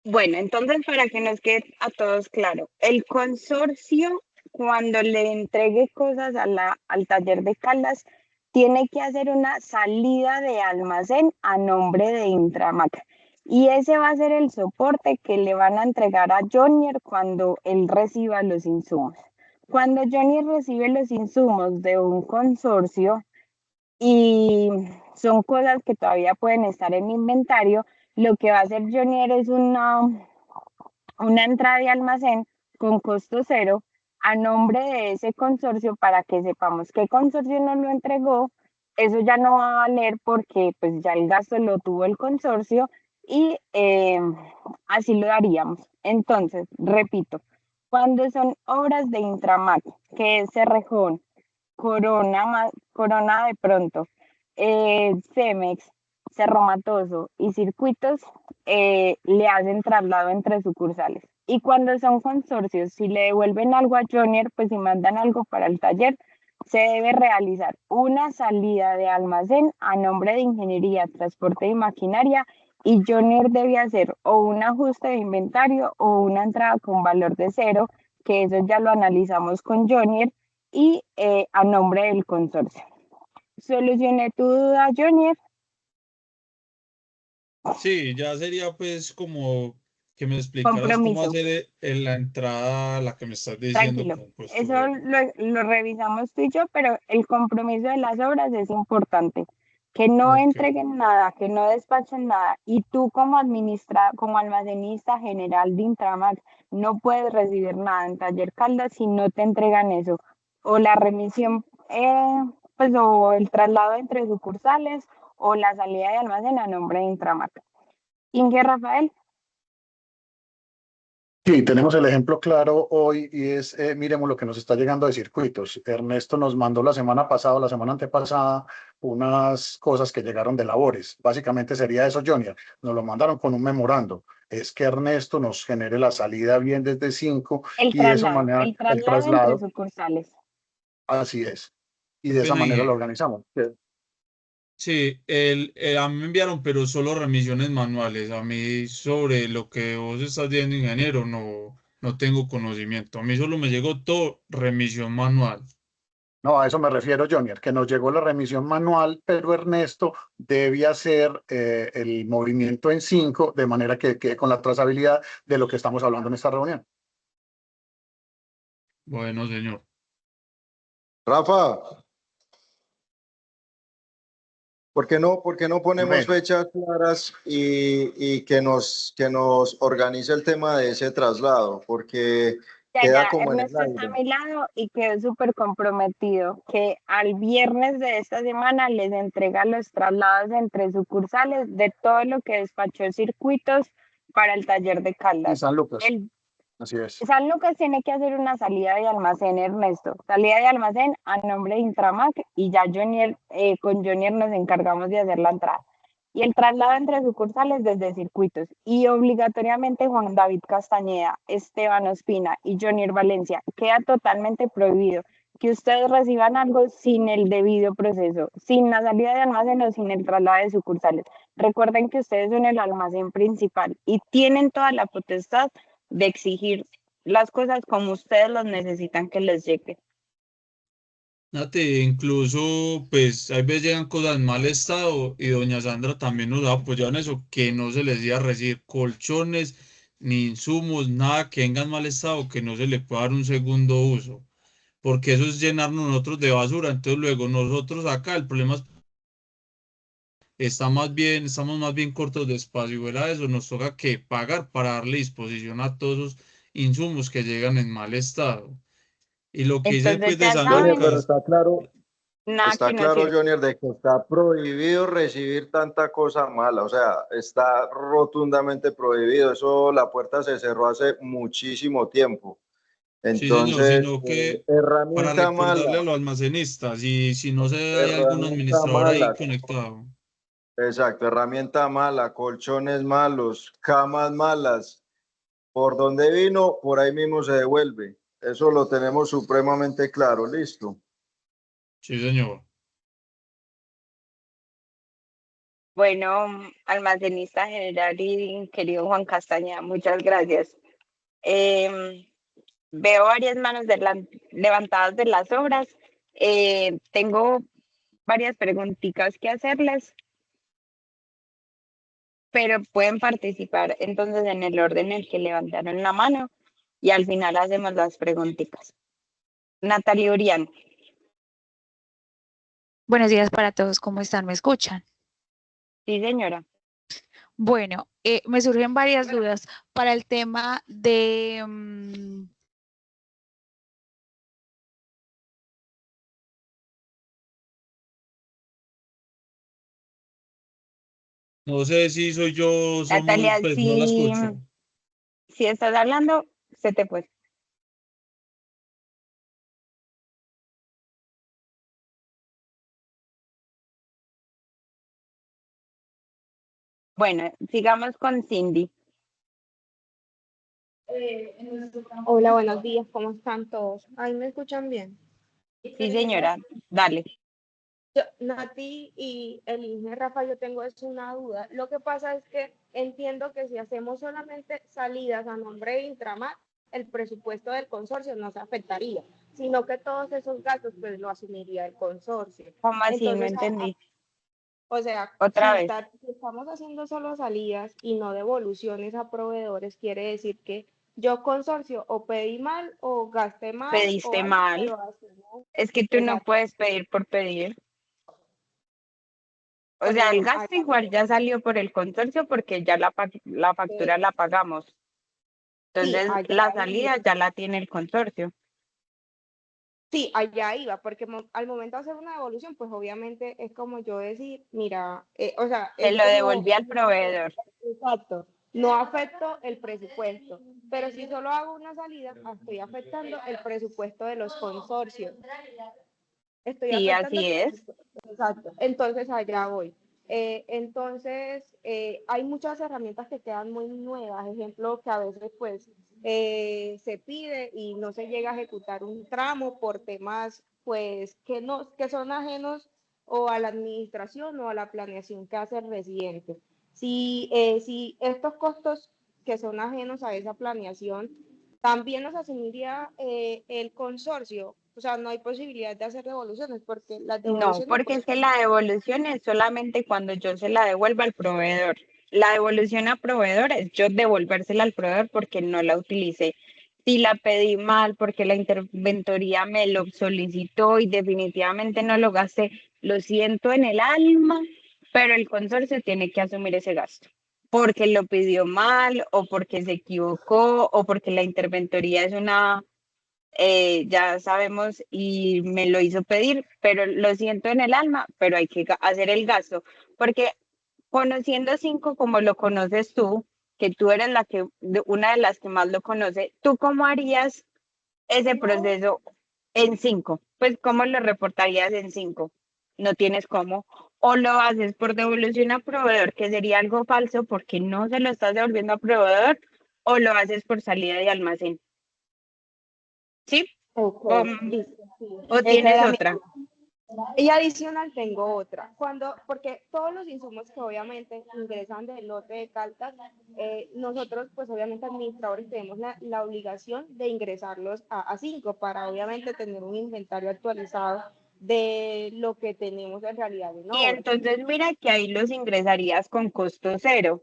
Bueno, entonces para que nos quede a todos claro, el consorcio cuando le entregue cosas al taller de Caldas tiene que hacer una salida de almacén a nombre de Intramac y ese va a ser el soporte que le van a entregar a Jonier cuando él reciba los insumos. Cuando Jonier recibe los insumos de un consorcio, y son cosas que todavía pueden estar en inventario, lo que va a hacer Jonier es una entrada de almacén con costo cero a nombre de ese consorcio para que sepamos qué consorcio nos lo entregó. Eso ya no va a valer porque pues ya el gasto lo tuvo el consorcio y así lo daríamos. Entonces, repito, cuando son obras de Intramac, que es Cerrejón, Corona de pronto, Cemex, Cerro Matoso y Circuitos, le hacen traslado entre sucursales. Y cuando son consorcios, si le devuelven algo a Jonier, pues si mandan algo para el taller, se debe realizar una salida de almacén a nombre de Ingeniería, Transporte y Maquinaria y Jonier debe hacer o un ajuste de inventario o una entrada con valor de cero, que eso ya lo analizamos con Jonier y a nombre del consorcio. ¿Solucioné tu duda, Jonier? Sí, ya sería pues como que me explicaras cómo Compromiso. hacer la entrada, la que me estás diciendo Tranquilo, con costo eso cero. lo revisamos tú y yo, pero el compromiso de las obras es importante, que no Ok. entreguen nada, que no despachen nada, y tú como almacenista general de Intramac, no puedes recibir nada en Taller Caldas si no te entregan eso, o la remisión, pues o el traslado entre sucursales, o la salida de almacén a nombre de Intramac. Inge Rafael, Sí, tenemos el ejemplo claro hoy y es, miremos lo que nos está llegando de circuitos. Ernesto nos mandó la semana pasada, la semana antepasada, unas cosas que llegaron de labores. Básicamente sería eso, Jonior. Nos lo mandaron con un memorando. Es que Ernesto nos genere la salida bien desde 5 y de esa manera el el traslado entre traslado, sucursales. así es. Y de esa Bueno, manera lo Inge, organizamos. sí, a mí me enviaron, pero solo remisiones manuales. A mí sobre lo que vos estás diciendo, ingeniero, no tengo conocimiento. A mí solo me llegó todo remisión manual. No, a eso me refiero, Jonier, que nos llegó la remisión manual, pero Ernesto debe hacer el movimiento en 5 de manera que quede con la trazabilidad de lo que estamos hablando en esta reunión. Bueno, señor. Rafa, por qué no ponemos Dime. fechas claras y que nos organice el tema de ese traslado? Porque Ya, queda como en el Ernesto está a aire. mi lado y quedó súper comprometido que al viernes de esta semana les entrega los traslados entre sucursales de todo lo que despachó circuitos para el taller de Y Caldas. San Lucas, El así es. San Lucas tiene que hacer una salida de almacén, Ernesto, salida de almacén a nombre de Intramac y ya con Jonier nos encargamos de hacer la entrada. Y el traslado entre sucursales desde circuitos. Y obligatoriamente Juan David Castañeda, Esteban Ospina y Jonier Valencia, queda totalmente prohibido que ustedes reciban algo sin el debido proceso, sin la salida de almacén o sin el traslado de sucursales. Recuerden que ustedes son el almacén principal y tienen toda la potestad de exigir las cosas como ustedes los necesitan que les llegue. Nati, incluso, pues, hay veces llegan cosas en mal estado y doña Sandra también nos ha apoyado en eso, que no se les iba a recibir colchones, ni insumos, nada que venga en mal estado, que no se le pueda dar un segundo uso, porque eso es llenarnos nosotros de basura. Entonces, luego nosotros acá, el problema estamos más bien cortos de espacio y fuera de eso, nos toca que pagar para darle disposición a todos esos insumos que llegan en mal estado. Y lo que dice Entonces pues de ya San Jonior, pero saben, Lucas, nada que está no claro, sirve. Jonior, de que está prohibido recibir tanta cosa mala. O sea, está rotundamente prohibido. Eso, la puerta se cerró hace muchísimo tiempo. sí señor, Entonces, sino que para herramienta recordarle a mala, los almacenistas y si no se hay algún herramienta administrador ahí mala. conectado. Exacto, herramienta mala, colchones malos, camas malas. Por donde vino, por ahí mismo se devuelve. Eso lo tenemos supremamente claro. Listo. Sí señor. Bueno, almacenista general y querido Juan Castaña, muchas gracias. Veo varias manos levantadas de las obras. Tengo varias preguntitas que hacerles, pero pueden participar entonces en el orden en el que levantaron la mano y al final hacemos las preguntitas. Natalia Urián. Buenos días para todos, ¿cómo están? ¿Me escuchan? Sí, señora. Bueno, me surgen varias dudas para el tema de... No sé si soy yo, somos, Natalia, pues no la si, escucho. si estás hablando, se te fue. Bueno, sigamos con Cindy. Hola, buenos días, ¿cómo están todos? ¿Ahí me escuchan bien? Sí, señora, dale. Nati y el ingeniero Rafa, yo tengo es una duda. Lo que pasa es que entiendo que si hacemos solamente salidas a nombre de Intramat, el presupuesto del consorcio no se afectaría, sino que todos esos gastos pues lo asumiría el consorcio. ¿Cómo así? No Entonces, entendí. o sea, Otra vez. si estamos haciendo solo salidas y no devoluciones a proveedores, quiere decir que yo consorcio o pedí mal o gasté mal o Pediste algo, mal. pero así no. Es que tú no Exacto. puedes pedir por pedir. O Por sea, el eso, gasto igual ya salió por el consorcio porque ya la factura la pagamos. sí, Entonces, allá la iba. salida ya la tiene el consorcio. Sí, allá iba, porque al momento de hacer una devolución, pues obviamente es como yo decir, mira, o sea, Se lo esto no, devolví al proveedor. exacto, no afecto el presupuesto, pero si solo hago una salida, estoy afectando el presupuesto de los consorcios. Estoy Sí, afectando así el es. presupuesto. Exacto, entonces allá voy. Hay muchas herramientas que quedan muy nuevas, ejemplo, que a veces pues se pide y no se llega a ejecutar un tramo por temas pues que son ajenos o a la administración o a la planeación que hace el residente. Si estos costos que son ajenos a esa planeación también nos asumiría el consorcio. O sea, no hay posibilidad de hacer devoluciones porque las No, devoluciones porque es pues, que la devolución es solamente cuando yo se la devuelva al proveedor. La devolución a proveedor es yo devolvérsela al proveedor porque no la utilicé. Si la pedí mal porque la interventoría me lo solicitó y definitivamente no lo gasté, lo siento en el alma, pero el consorcio tiene que asumir ese gasto. Porque lo pidió mal o porque se equivocó o porque la interventoría es una ya sabemos y me lo hizo pedir, pero lo siento en el alma, pero hay que hacer el gasto, porque conociendo Cinco como lo conoces tú, que tú eres una de las que más lo conoce, ¿tú cómo harías ese proceso en Cinco? Pues ¿cómo lo reportarías en Cinco? No tienes cómo. O lo haces por devolución a proveedor, que sería algo falso porque no se lo estás devolviendo a proveedor, o lo haces por salida de almacén. ¿Sí? ok, ¿O, listo. Sí. o Esa tienes era mi otra? duda. Y adicional tengo otra. Porque todos los insumos que obviamente ingresan del lote de Caltas, nosotros pues obviamente administradores tenemos la obligación de ingresarlos a Cinco para obviamente tener un inventario actualizado de lo que tenemos en realidad en Y obra. entonces mira que ahí los ingresarías con costo cero.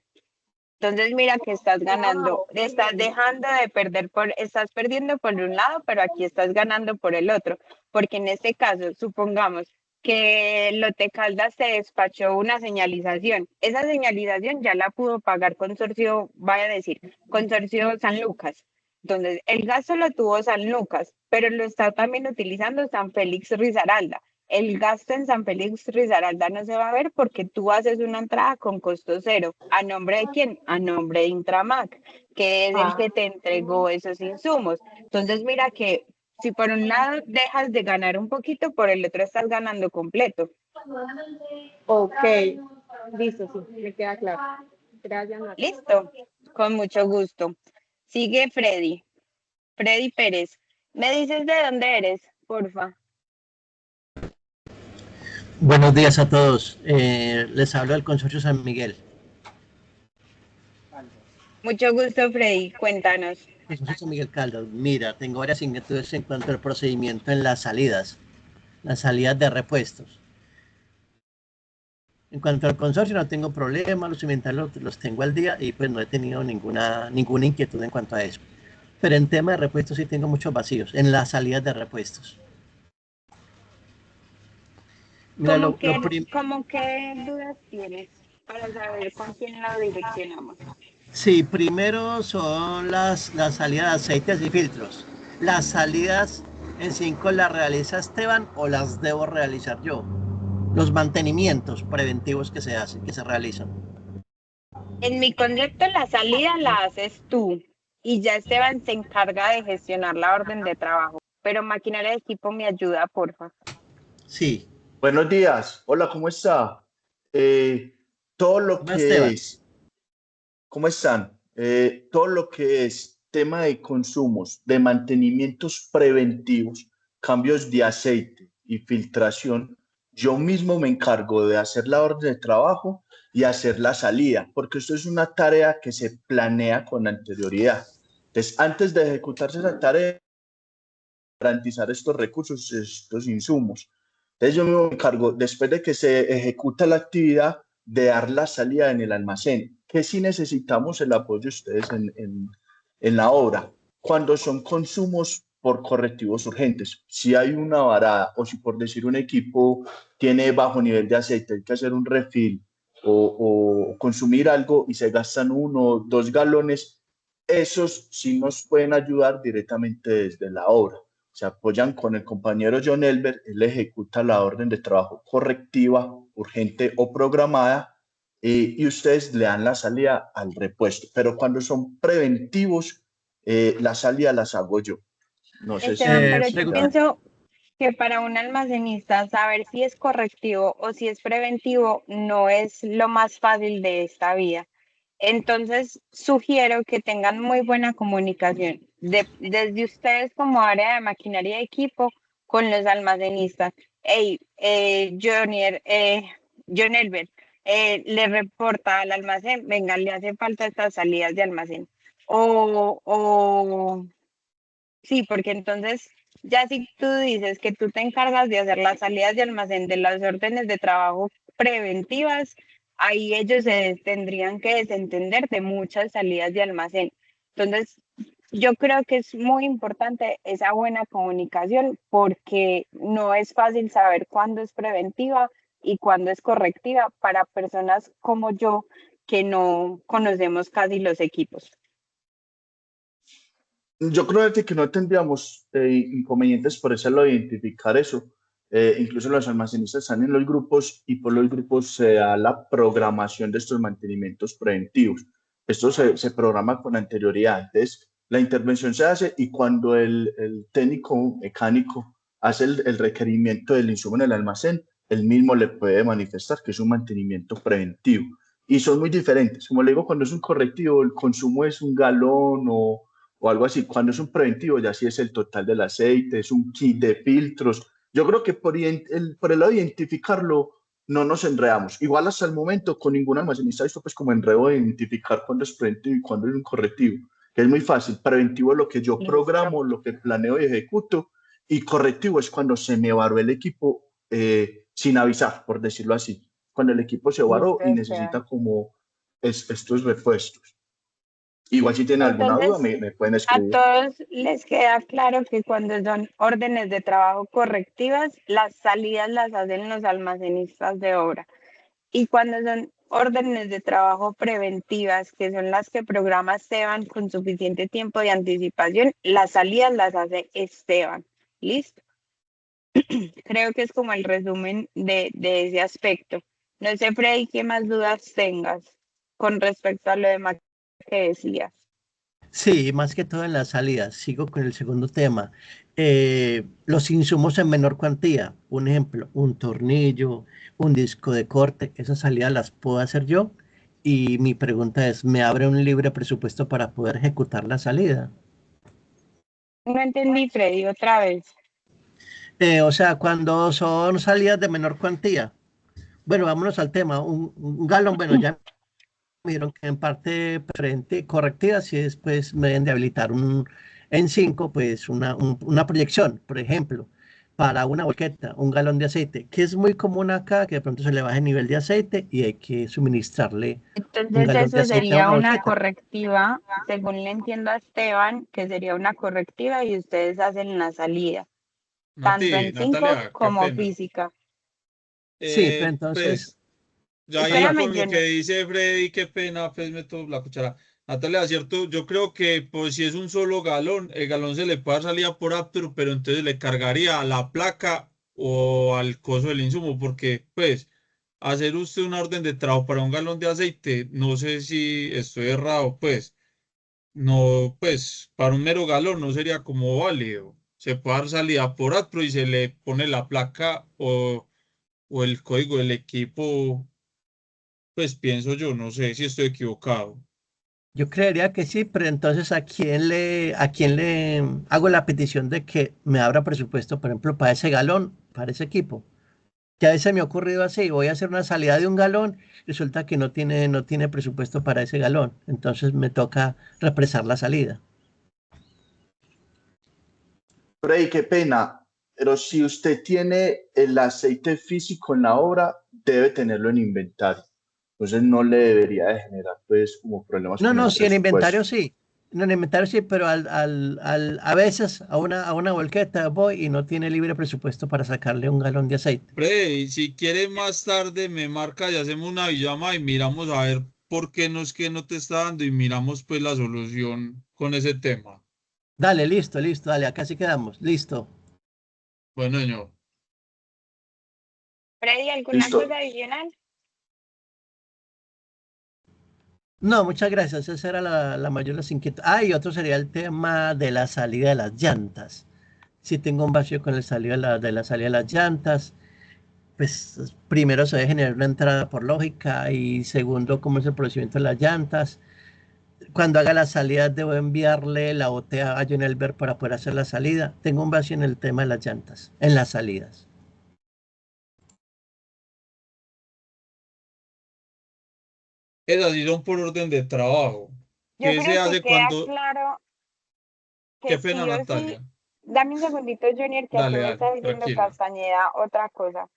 Entonces mira que estás Ah, ganando, ok. estás dejando de perder estás perdiendo por un lado, pero aquí estás ganando por el otro. Porque en este caso, supongamos que Lote Caldas te despachó una señalización. Esa señalización ya la pudo pagar Consorcio, vaya a decir, Consorcio San Lucas. Entonces, el gasto lo tuvo San Lucas, pero lo está también utilizando San Félix Risaralda. El gasto en San Félix Risaralda no se va a ver porque tú haces una entrada con costo cero. ¿A nombre de quién? A nombre de Intramac, que es el Ah, que te entregó esos insumos. Entonces, mira que si por un lado dejas de ganar un poquito, por el otro estás ganando completo. ok, listo, sí, me queda claro. Gracias, Nati. Listo, con mucho gusto. Sigue Freddy. Freddy Pérez. ¿Me dices de dónde eres, porfa? Buenos días a todos. Les hablo del Consorcio San Miguel. Mucho gusto, Freddy. Cuéntanos. Consorcio San Miguel Caldas. Mira, tengo varias inquietudes en cuanto al procedimiento en las salidas de repuestos. En cuanto al consorcio no tengo problema, los inventarios los tengo al día y pues no he tenido ninguna inquietud en cuanto a eso. Pero en tema de repuestos sí tengo muchos vacíos, en las salidas de repuestos. Mira, ¿Cómo qué dudas tienes para saber con quién la direccionamos? sí, primero son las salidas de aceites y filtros. Las salidas en 5 las realiza Esteban o las debo realizar yo. Los mantenimientos preventivos que se hacen, que se realizan. En mi concepto, la salida la haces tú y ya Esteban se encarga de gestionar la orden de trabajo. Pero maquinaria de equipo me ayuda, porfa. Sí. Buenos días, hola, ¿cómo está? Todo lo ¿Cómo que Esteban? es, ¿cómo están? Todo lo que es tema de consumos, de mantenimientos preventivos, cambios de aceite y filtración, yo mismo me encargo de hacer la orden de trabajo y hacer la salida, porque esto es una tarea que se planea con anterioridad. Entonces, antes de ejecutarse esa tarea, garantizar estos recursos, estos insumos. Entonces yo me encargo, después de que se ejecuta la actividad, de dar la salida en el almacén, que si necesitamos el apoyo de ustedes en la obra, cuando son consumos por correctivos urgentes. Si hay una varada o si por decir un equipo tiene bajo nivel de aceite, hay que hacer un refill o consumir algo y se gastan 1 o 2 galones, esos sí nos pueden ayudar directamente desde la obra. Se apoyan con el compañero John Elber, él ejecuta la orden de trabajo correctiva, urgente o programada y ustedes le dan la salida al repuesto. Pero cuando son preventivos, la salida las hago yo. No sé Esteban, si pero yo siga. pienso que para un almacenista saber si es correctivo o si es preventivo no es lo más fácil de esta vida. Entonces, sugiero que tengan muy buena comunicación desde ustedes como área de maquinaria de equipo con los almacenistas. Hey, John Elbert, le reporta al almacén, venga, le hace falta estas salidas de almacén. O Sí, porque entonces ya si tú dices que tú te encargas de hacer las salidas de almacén de las órdenes de trabajo preventivas, ahí ellos se tendrían que desentender de muchas salidas de almacén. Entonces, yo creo que es muy importante esa buena comunicación porque no es fácil saber cuándo es preventiva y cuándo es correctiva para personas como yo que no conocemos casi los equipos. Yo creo que no tendríamos inconvenientes por eso de identificar eso. Incluso los almacenistas están en los grupos y por los grupos se da la programación de estos mantenimientos preventivos. Esto se programa con anterioridad. Entonces, la intervención se hace y cuando el técnico mecánico hace el requerimiento del insumo en el almacén, él mismo le puede manifestar que es un mantenimiento preventivo. Y son muy diferentes. Como le digo, cuando es un correctivo, el consumo es un galón o algo así. Cuando es un preventivo, ya sí es el total del aceite, es un kit de filtros. Yo creo que por el lado de identificarlo, no nos enredamos. Igual hasta el momento, con ningún almacenista esto pues como enredo de identificar cuándo es preventivo y cuándo es un correctivo, que es muy fácil. Preventivo es lo que yo programo, lo que planeo y ejecuto, y correctivo es cuando se me varó el equipo sin avisar, por decirlo así. Cuando el equipo se varó y necesita como estos repuestos. Igual si tienen alguna duda, Entonces, me pueden a escribir. todos les queda claro que cuando son órdenes de trabajo correctivas, las salidas las hacen los almacenistas de obra. Y cuando son órdenes de trabajo preventivas, que son las que programa Esteban con suficiente tiempo de anticipación, las salidas las hace Esteban. ¿Listo? Creo que es como el resumen de ese aspecto. No sé, Freddy, qué más dudas tengas con respecto a lo demás que decías. Sí, más que todo en las salidas. Sigo con el segundo tema. Los insumos en menor cuantía. Un ejemplo, un tornillo, un disco de corte. Esas salidas las puedo hacer yo. Y mi pregunta es, ¿me abre un libre presupuesto para poder ejecutar la salida? No entendí, Freddy, otra vez. O sea, cuando son salidas de menor cuantía. Bueno, vámonos al tema. Un galón, bueno, ya me dijeron que en parte frente correctiva, si después me deben de habilitar en 5, pues una proyección, por ejemplo, para una volqueta, un galón de aceite, que es muy común acá, que de pronto se le baje el nivel de aceite y hay que suministrarle un Entonces galón de eso aceite a sería una una volqueta. correctiva, según le entiendo a Esteban, que sería una correctiva y ustedes hacen la salida, tanto Nati, en 5 Natalia, qué como pena. física. Sí, pero entonces, Pues ya ahí Espérame, con yo lo que no. dice Freddy, qué pena, pues meto la cuchara. Natalia, cierto, yo creo que pues si es un solo galón, el galón se le puede dar salida por Apture, pero entonces le cargaría a la placa o al coso del insumo, porque pues hacer usted una orden de trabajo para un galón de aceite, no sé si estoy errado, pues no, pues para un mero galón no sería como válido. Se puede dar salida por Apture y se le pone la placa o el código del equipo, pues pienso yo, no sé si estoy equivocado. yo creería que sí, pero entonces ¿a quién le hago la petición de que me abra presupuesto, por ejemplo, para ese galón, para ese equipo? Que a veces me ha ocurrido así, voy a hacer una salida de un galón, resulta que no tiene presupuesto para ese galón, entonces me toca represar la salida. Freddy, qué pena, pero si usted tiene el aceite físico en la obra, debe tenerlo en inventario. Entonces no le debería de generar pues como problemas No, con no, el sí, en inventario presupuesto. sí, en el inventario sí, pero a veces a una volqueta voy y no tiene libre presupuesto para sacarle un galón de aceite. Freddy, si quiere más tarde me marca y hacemos una llamada y miramos a ver por qué no es que no te está dando y miramos pues la solución con ese tema. Dale, listo, listo, dale, acá sí quedamos, listo. Bueno, señor. Freddy, ¿alguna Listo. cosa adicional? No, muchas gracias. Esa era la mayor de las inquietudes. Ah, y otro sería el tema de la salida de las llantas. Si tengo un vacío con el salida de la salida de las llantas, pues primero se debe generar una entrada por lógica y segundo, cómo es el procedimiento de las llantas. Cuando haga la salida, debo enviarle la OTA a John Elber para poder hacer la salida. Tengo un vacío en el tema de las llantas, en las salidas. Esas sí son por orden de trabajo. Yo ¿Qué se creo que hace queda cuando... claro, que Qué pena, sí o sí, Natalia. dame un segundito, Junior, que aquí Dale, me dale, está diciendo tranquila. Castañeda otra cosa.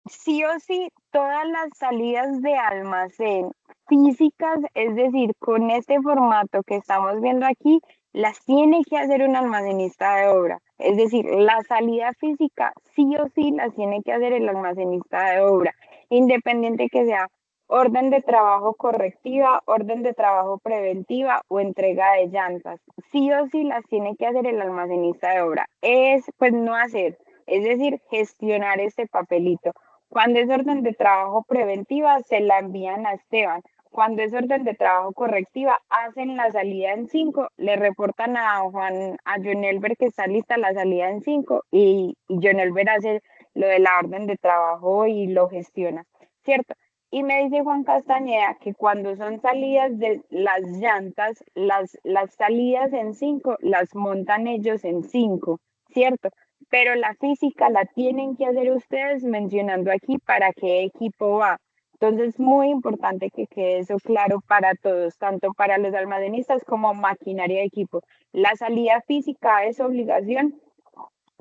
Sí o sí, todas las salidas de almacén físicas, es decir, con este formato que estamos viendo aquí, las tiene que hacer un almacenista de obra. Es decir, la salida física sí o sí las tiene que hacer el almacenista de obra, independiente que sea orden de trabajo correctiva, orden de trabajo preventiva o entrega de llantas. Sí o sí las tiene que hacer el almacenista de obra. Es pues no hacer, es decir, gestionar este papelito. Cuando es orden de trabajo preventiva, se la envían a Esteban. Cuando es orden de trabajo correctiva, hacen la salida en 5, le reportan a Juan, a John Elber que está lista la salida en 5 y John Elber hace lo de la orden de trabajo y lo gestiona, ¿cierto? Y me dice Juan Castañeda que cuando son salidas de las llantas, las salidas en 5 las montan ellos en 5, ¿cierto? Pero la física la tienen que hacer ustedes mencionando aquí para qué equipo va. Entonces, muy importante que quede eso claro para todos, tanto para los almacenistas como maquinaria de equipo. La salida física es obligación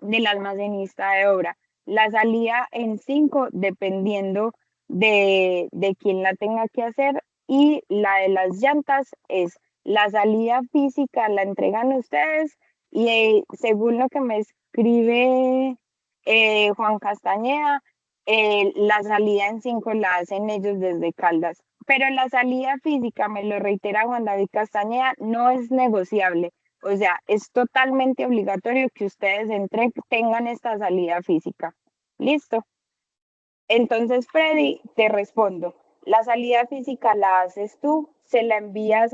del almacenista de obra. La salida en 5, dependiendo de quién la tenga que hacer, y la de las llantas es la salida física, la entregan ustedes y según lo que me escribe Juan Castañeda, la salida en 5 la hacen ellos desde Caldas. Pero la salida física, me lo reitera Juan David Castañeda, no es negociable. O sea, es totalmente obligatorio que ustedes tengan esta salida física. ¿Listo? Entonces, Freddy, te respondo. La salida física la haces tú, se la envías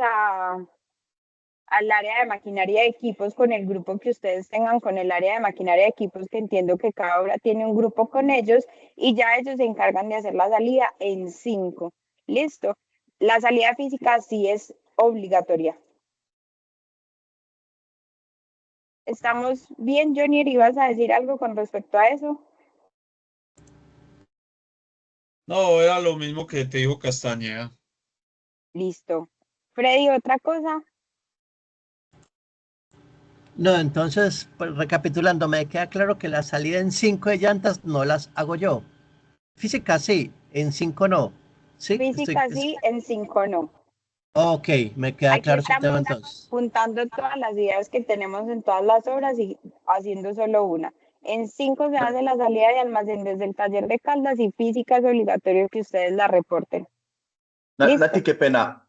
al área de maquinaria de equipos con el grupo que ustedes tengan con el área de maquinaria de equipos, que entiendo que cada obra tiene un grupo con ellos, y ya ellos se encargan de hacer la salida en 5. ¿Listo? La salida física sí es obligatoria. ¿Estamos bien, Jonier? ¿Ibas a decir algo con respecto a eso? No, era lo mismo que te dijo Castañeda. Listo. Freddy, ¿otra cosa? No, entonces, pues, recapitulando, me queda claro que la salida en 5 de llantas no las hago yo. Física sí, en 5 no. Sí, Física sí, en 5 no. Ok, me queda Aquí claro ese tema estamos entonces. juntando todas las ideas que tenemos en todas las obras y haciendo solo una. En 5 se hace la salida de almacén desde el taller de Caldas y física es obligatorio que ustedes la reporten. Nati, ¿Listo? qué pena.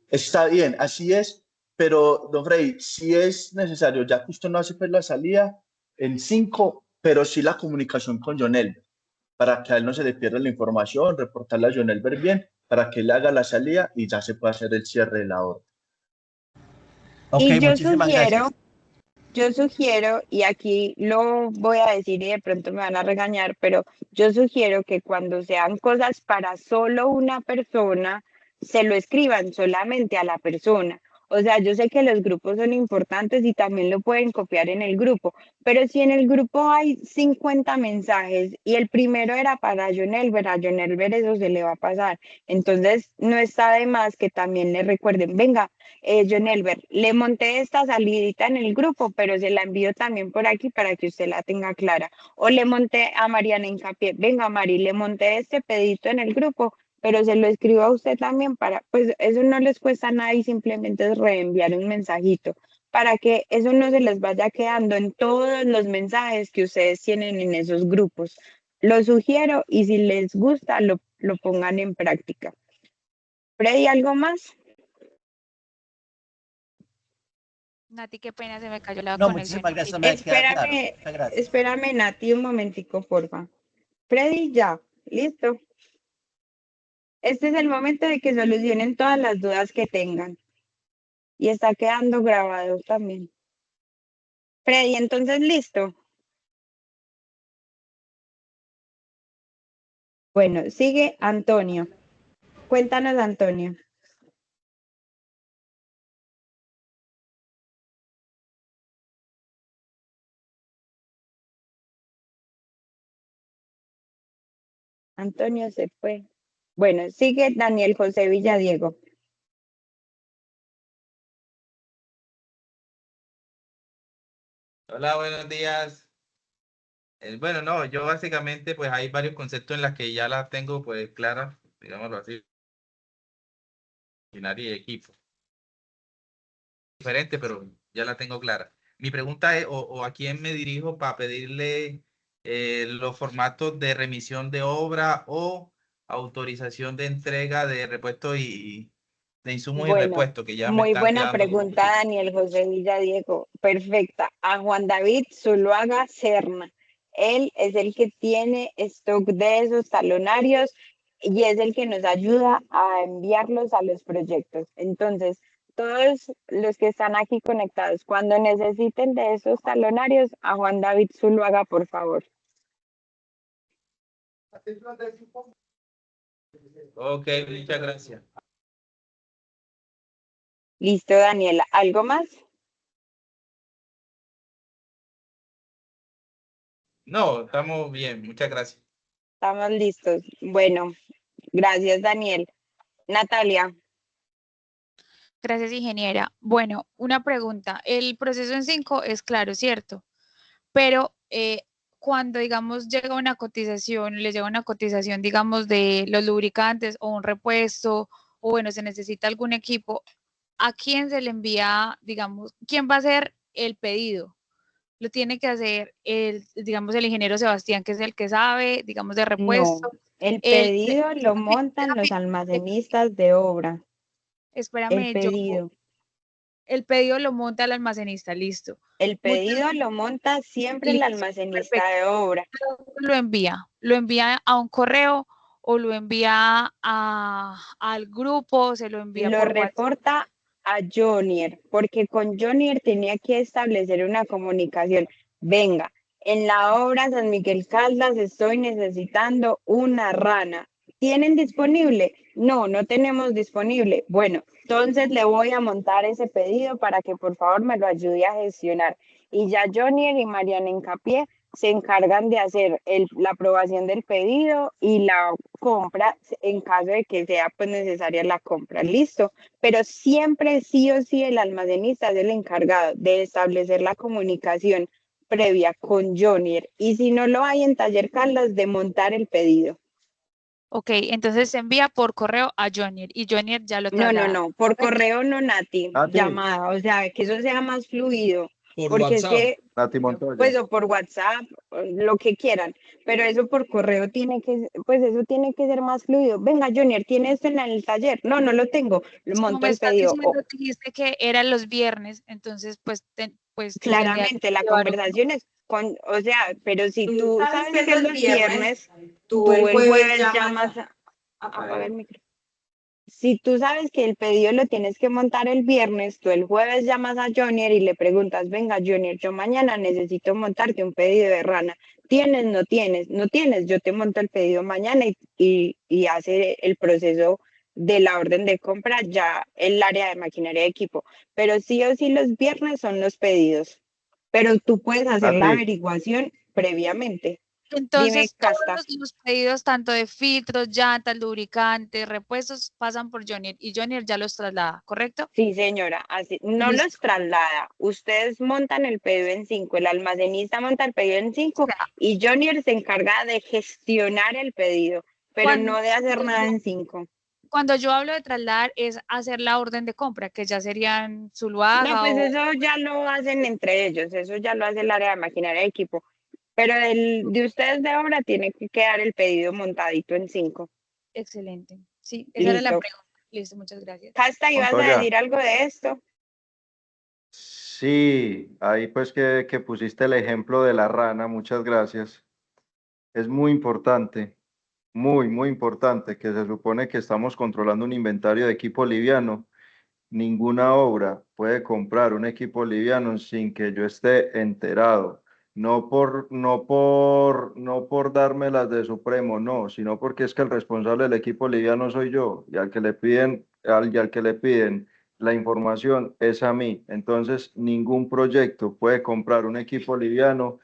Está bien, así es, pero don Freddy, si es necesario, ya que usted no hace pues la salida en 5, pero sí la comunicación con John Elber, para que a él no se le pierda la información, reportarle a John Elber bien, para que él haga la salida y ya se pueda hacer el cierre de la obra. Ok, Y muchísimas gracias. yo sugiero, y aquí lo voy a decir y de pronto me van a regañar, pero yo sugiero que cuando sean cosas para solo una persona, se lo escriban solamente a la persona. O sea, yo sé que los grupos son importantes y también lo pueden copiar en el grupo, pero si en el grupo hay 50 mensajes y el primero era para John Elber, a John Elber eso se le va a pasar. Entonces, no está de más que también le recuerden, venga, John Elber, le monté esta salidita en el grupo, pero se la envío también por aquí para que usted la tenga clara. O le monté a Mariana Hincapié, venga Mari, le monté este pedito en el grupo, pero se lo escribo a usted también para, pues eso no les cuesta nada y simplemente es reenviar un mensajito para que eso no se les vaya quedando en todos los mensajes que ustedes tienen en esos grupos. Lo sugiero y si les gusta, lo pongan en práctica. Freddy, ¿algo más? Nati, qué pena, se me cayó la No, conexión muchísimas un gracias, poquito. me queda claro. Espérame, Muchas gracias. espérame, Nati, un momentico, porfa. Freddy, ya, listo. Este es el momento de que solucionen todas las dudas que tengan. Y está quedando grabado también. Freddy, entonces, listo. Bueno, sigue Antonio. Cuéntanos, Antonio. Antonio se fue. Bueno, sigue Daniel José Villadiego. Hola, buenos días. Bueno, no, yo básicamente pues hay varios conceptos en las que ya las tengo pues claras, digámoslo así, maquinaria y equipo. Diferente, pero ya la tengo clara. Mi pregunta es, o a quién me dirijo para pedirle los formatos de remisión de obra o autorización de entrega de repuestos y de insumos y Bueno, repuestos que ya me muy están buena quedando como pregunta, poquito. Daniel José Villadiego. Perfecta. A Juan David Zuluaga Serna. Él es el que tiene stock de esos talonarios y es el que nos ayuda a enviarlos a los proyectos. Entonces, todos los que están aquí conectados, cuando necesiten de esos talonarios, a Juan David Zuluaga, por favor. Ok, muchas gracias. Listo, Daniela. ¿Algo más? No, estamos bien, muchas gracias. Estamos listos. Bueno, gracias, Daniel. Natalia. Gracias, ingeniera. Bueno, una pregunta. El proceso en 5 es claro, ¿cierto? Pero cuando, digamos, llega una cotización, les llega una cotización, digamos, de los lubricantes o un repuesto, o bueno, se necesita algún equipo, ¿a quién se le envía, digamos, quién va a hacer el pedido? Lo tiene que hacer digamos, el ingeniero Sebastián, que es el que sabe, digamos, de No, repuesto. el El, pedido lo montan los almacenistas de obra. El espérame, pedido. el pedido lo monta el almacenista, listo. El Muchas pedido lo monta siempre el listo, almacenista perfecto. de obra. Lo envía a un correo o lo envía al grupo, se lo envía Lo por WhatsApp. reporta a Jonier, porque con Jonier tenía que establecer una comunicación. Venga, en la obra San Miguel Caldas estoy necesitando una rana. ¿Tienen disponible? No, no tenemos disponible. Bueno, entonces le voy a montar ese pedido para que por favor me lo ayude a gestionar. Y ya Jonier y Mariana Hincapié se encargan de hacer la aprobación del pedido y la compra en caso de que sea pues necesaria la compra, listo. Pero siempre sí o sí el almacenista es el encargado de establecer la comunicación previa con Jonier y si no lo hay en Taller Caldas de montar el pedido. Ok, entonces se envía por correo a Jonier y Jonier ya lo traslada. No, por ¿Correcto? correo no, Nati, Nati. llamada, o sea, que eso sea más fluido. Por Porque es WhatsApp. que Nati Montoya. pues o por WhatsApp, o lo que quieran, pero eso por correo tiene que, pues eso tiene que ser más fluido. Venga, Junior, ¿tiene esto en el taller? No, no lo tengo, lo Como monto me el estás pedido. diciendo, dijiste que eran los viernes, entonces pues, pues tendría que Claramente la llevar uno. conversación es con, o sea, pero si Tú tú sabes sabes que que es los los viernes, tú tú el el jueves jueves llamas apaga el micrófono. Si tú sabes que el pedido lo tienes que montar el viernes, tú el jueves llamas a Jonier y le preguntas, venga Jonier, yo mañana necesito montarte un pedido de rana. ¿Tienes? No tienes, no tienes, yo te monto el pedido mañana y hace el proceso de la orden de compra ya el área de maquinaria de equipo. Pero sí o sí los viernes son los pedidos. Pero tú puedes hacer la Nati, averiguación previamente. Dime, Entonces, todos Casta. los pedidos, tanto de filtros, llantas, lubricantes, repuestos, pasan por Jonier y Jonier ya los traslada, ¿correcto? Sí, señora, así no Listo. los traslada. Ustedes montan el pedido en 5, el almacenista monta el pedido en 5 O sea, y Jonier se encarga de gestionar el pedido, pero cuando no de hacer nada yo, en 5. cuando yo hablo de trasladar es hacer la orden de compra, que ya serían No, Zuluaga pues o... eso ya lo hacen entre ellos, eso ya lo hace el área de maquinaria de equipo, pero el de ustedes de obra tiene que quedar el pedido montadito en 5. Excelente. Sí, esa era la Listo. pregunta. Listo, muchas gracias. Casta, ¿ibas a Montoya. decir algo de esto? Sí, ahí pues que pusiste el ejemplo de la rana, muchas gracias. Es muy importante, muy importante que se supone que estamos controlando un inventario de equipo liviano. Ninguna obra puede comprar un equipo liviano sin que yo esté enterado. No por dármelas de Supremo, no, sino porque es que el responsable del equipo liviano soy yo y al que le piden, al que le piden la información es a mí. Entonces, ningún proyecto puede comprar un equipo liviano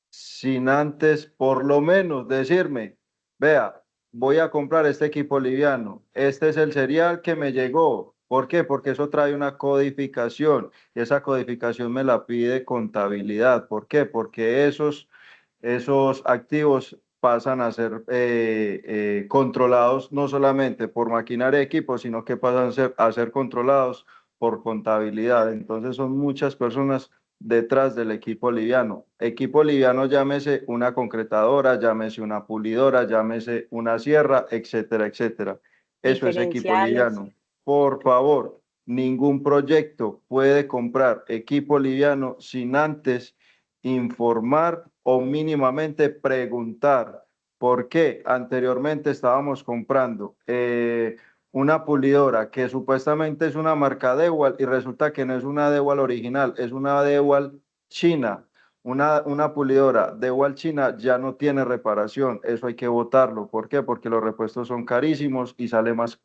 sin antes, por lo menos, decirme, vea, voy a comprar este equipo liviano, este es el serial que me llegó, ¿Por qué? Porque eso trae una codificación y esa codificación me la pide contabilidad. ¿Por qué? Porque esos activos pasan a ser controlados no solamente por maquinaria y equipo, sino que pasan a ser controlados por contabilidad. Entonces son muchas personas detrás del equipo liviano. Equipo liviano, llámese una concretadora, llámese una pulidora, llámese una sierra, etcétera, etcétera. Eso es equipo Diferenciales. liviano. Por favor, ningún proyecto puede comprar equipo liviano sin antes informar o mínimamente preguntar. ¿Por qué? Anteriormente estábamos comprando una pulidora que supuestamente es una marca Dewalt y resulta que no es una Dewalt original, es una Dewalt china. Una pulidora Dewalt china ya no tiene reparación, eso hay que botarlo. ¿Por qué? Porque los repuestos son carísimos y sale más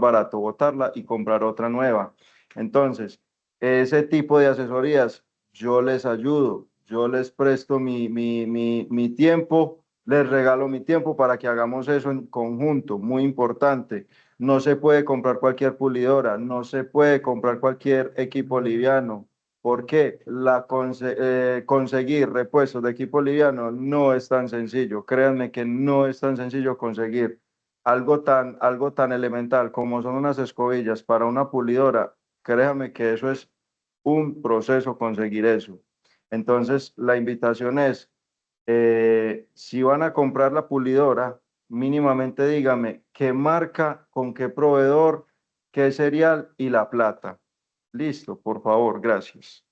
barato botarla y comprar otra nueva. Entonces, ese tipo de asesorías yo les ayudo, yo les presto mi tiempo, les regalo mi tiempo para que hagamos eso en conjunto, muy importante. No se puede comprar cualquier pulidora, no se puede comprar cualquier equipo liviano. ¿Por qué? Conseguir repuestos de equipo liviano no es tan sencillo. Créanme que no es tan sencillo conseguir algo tan elemental como son unas escobillas para una pulidora. Créanme que eso es un proceso conseguir eso. Entonces, la invitación es, si van a comprar la pulidora, mínimamente dígame qué marca, con qué proveedor, qué cereal y la plata. Listo, por favor, gracias.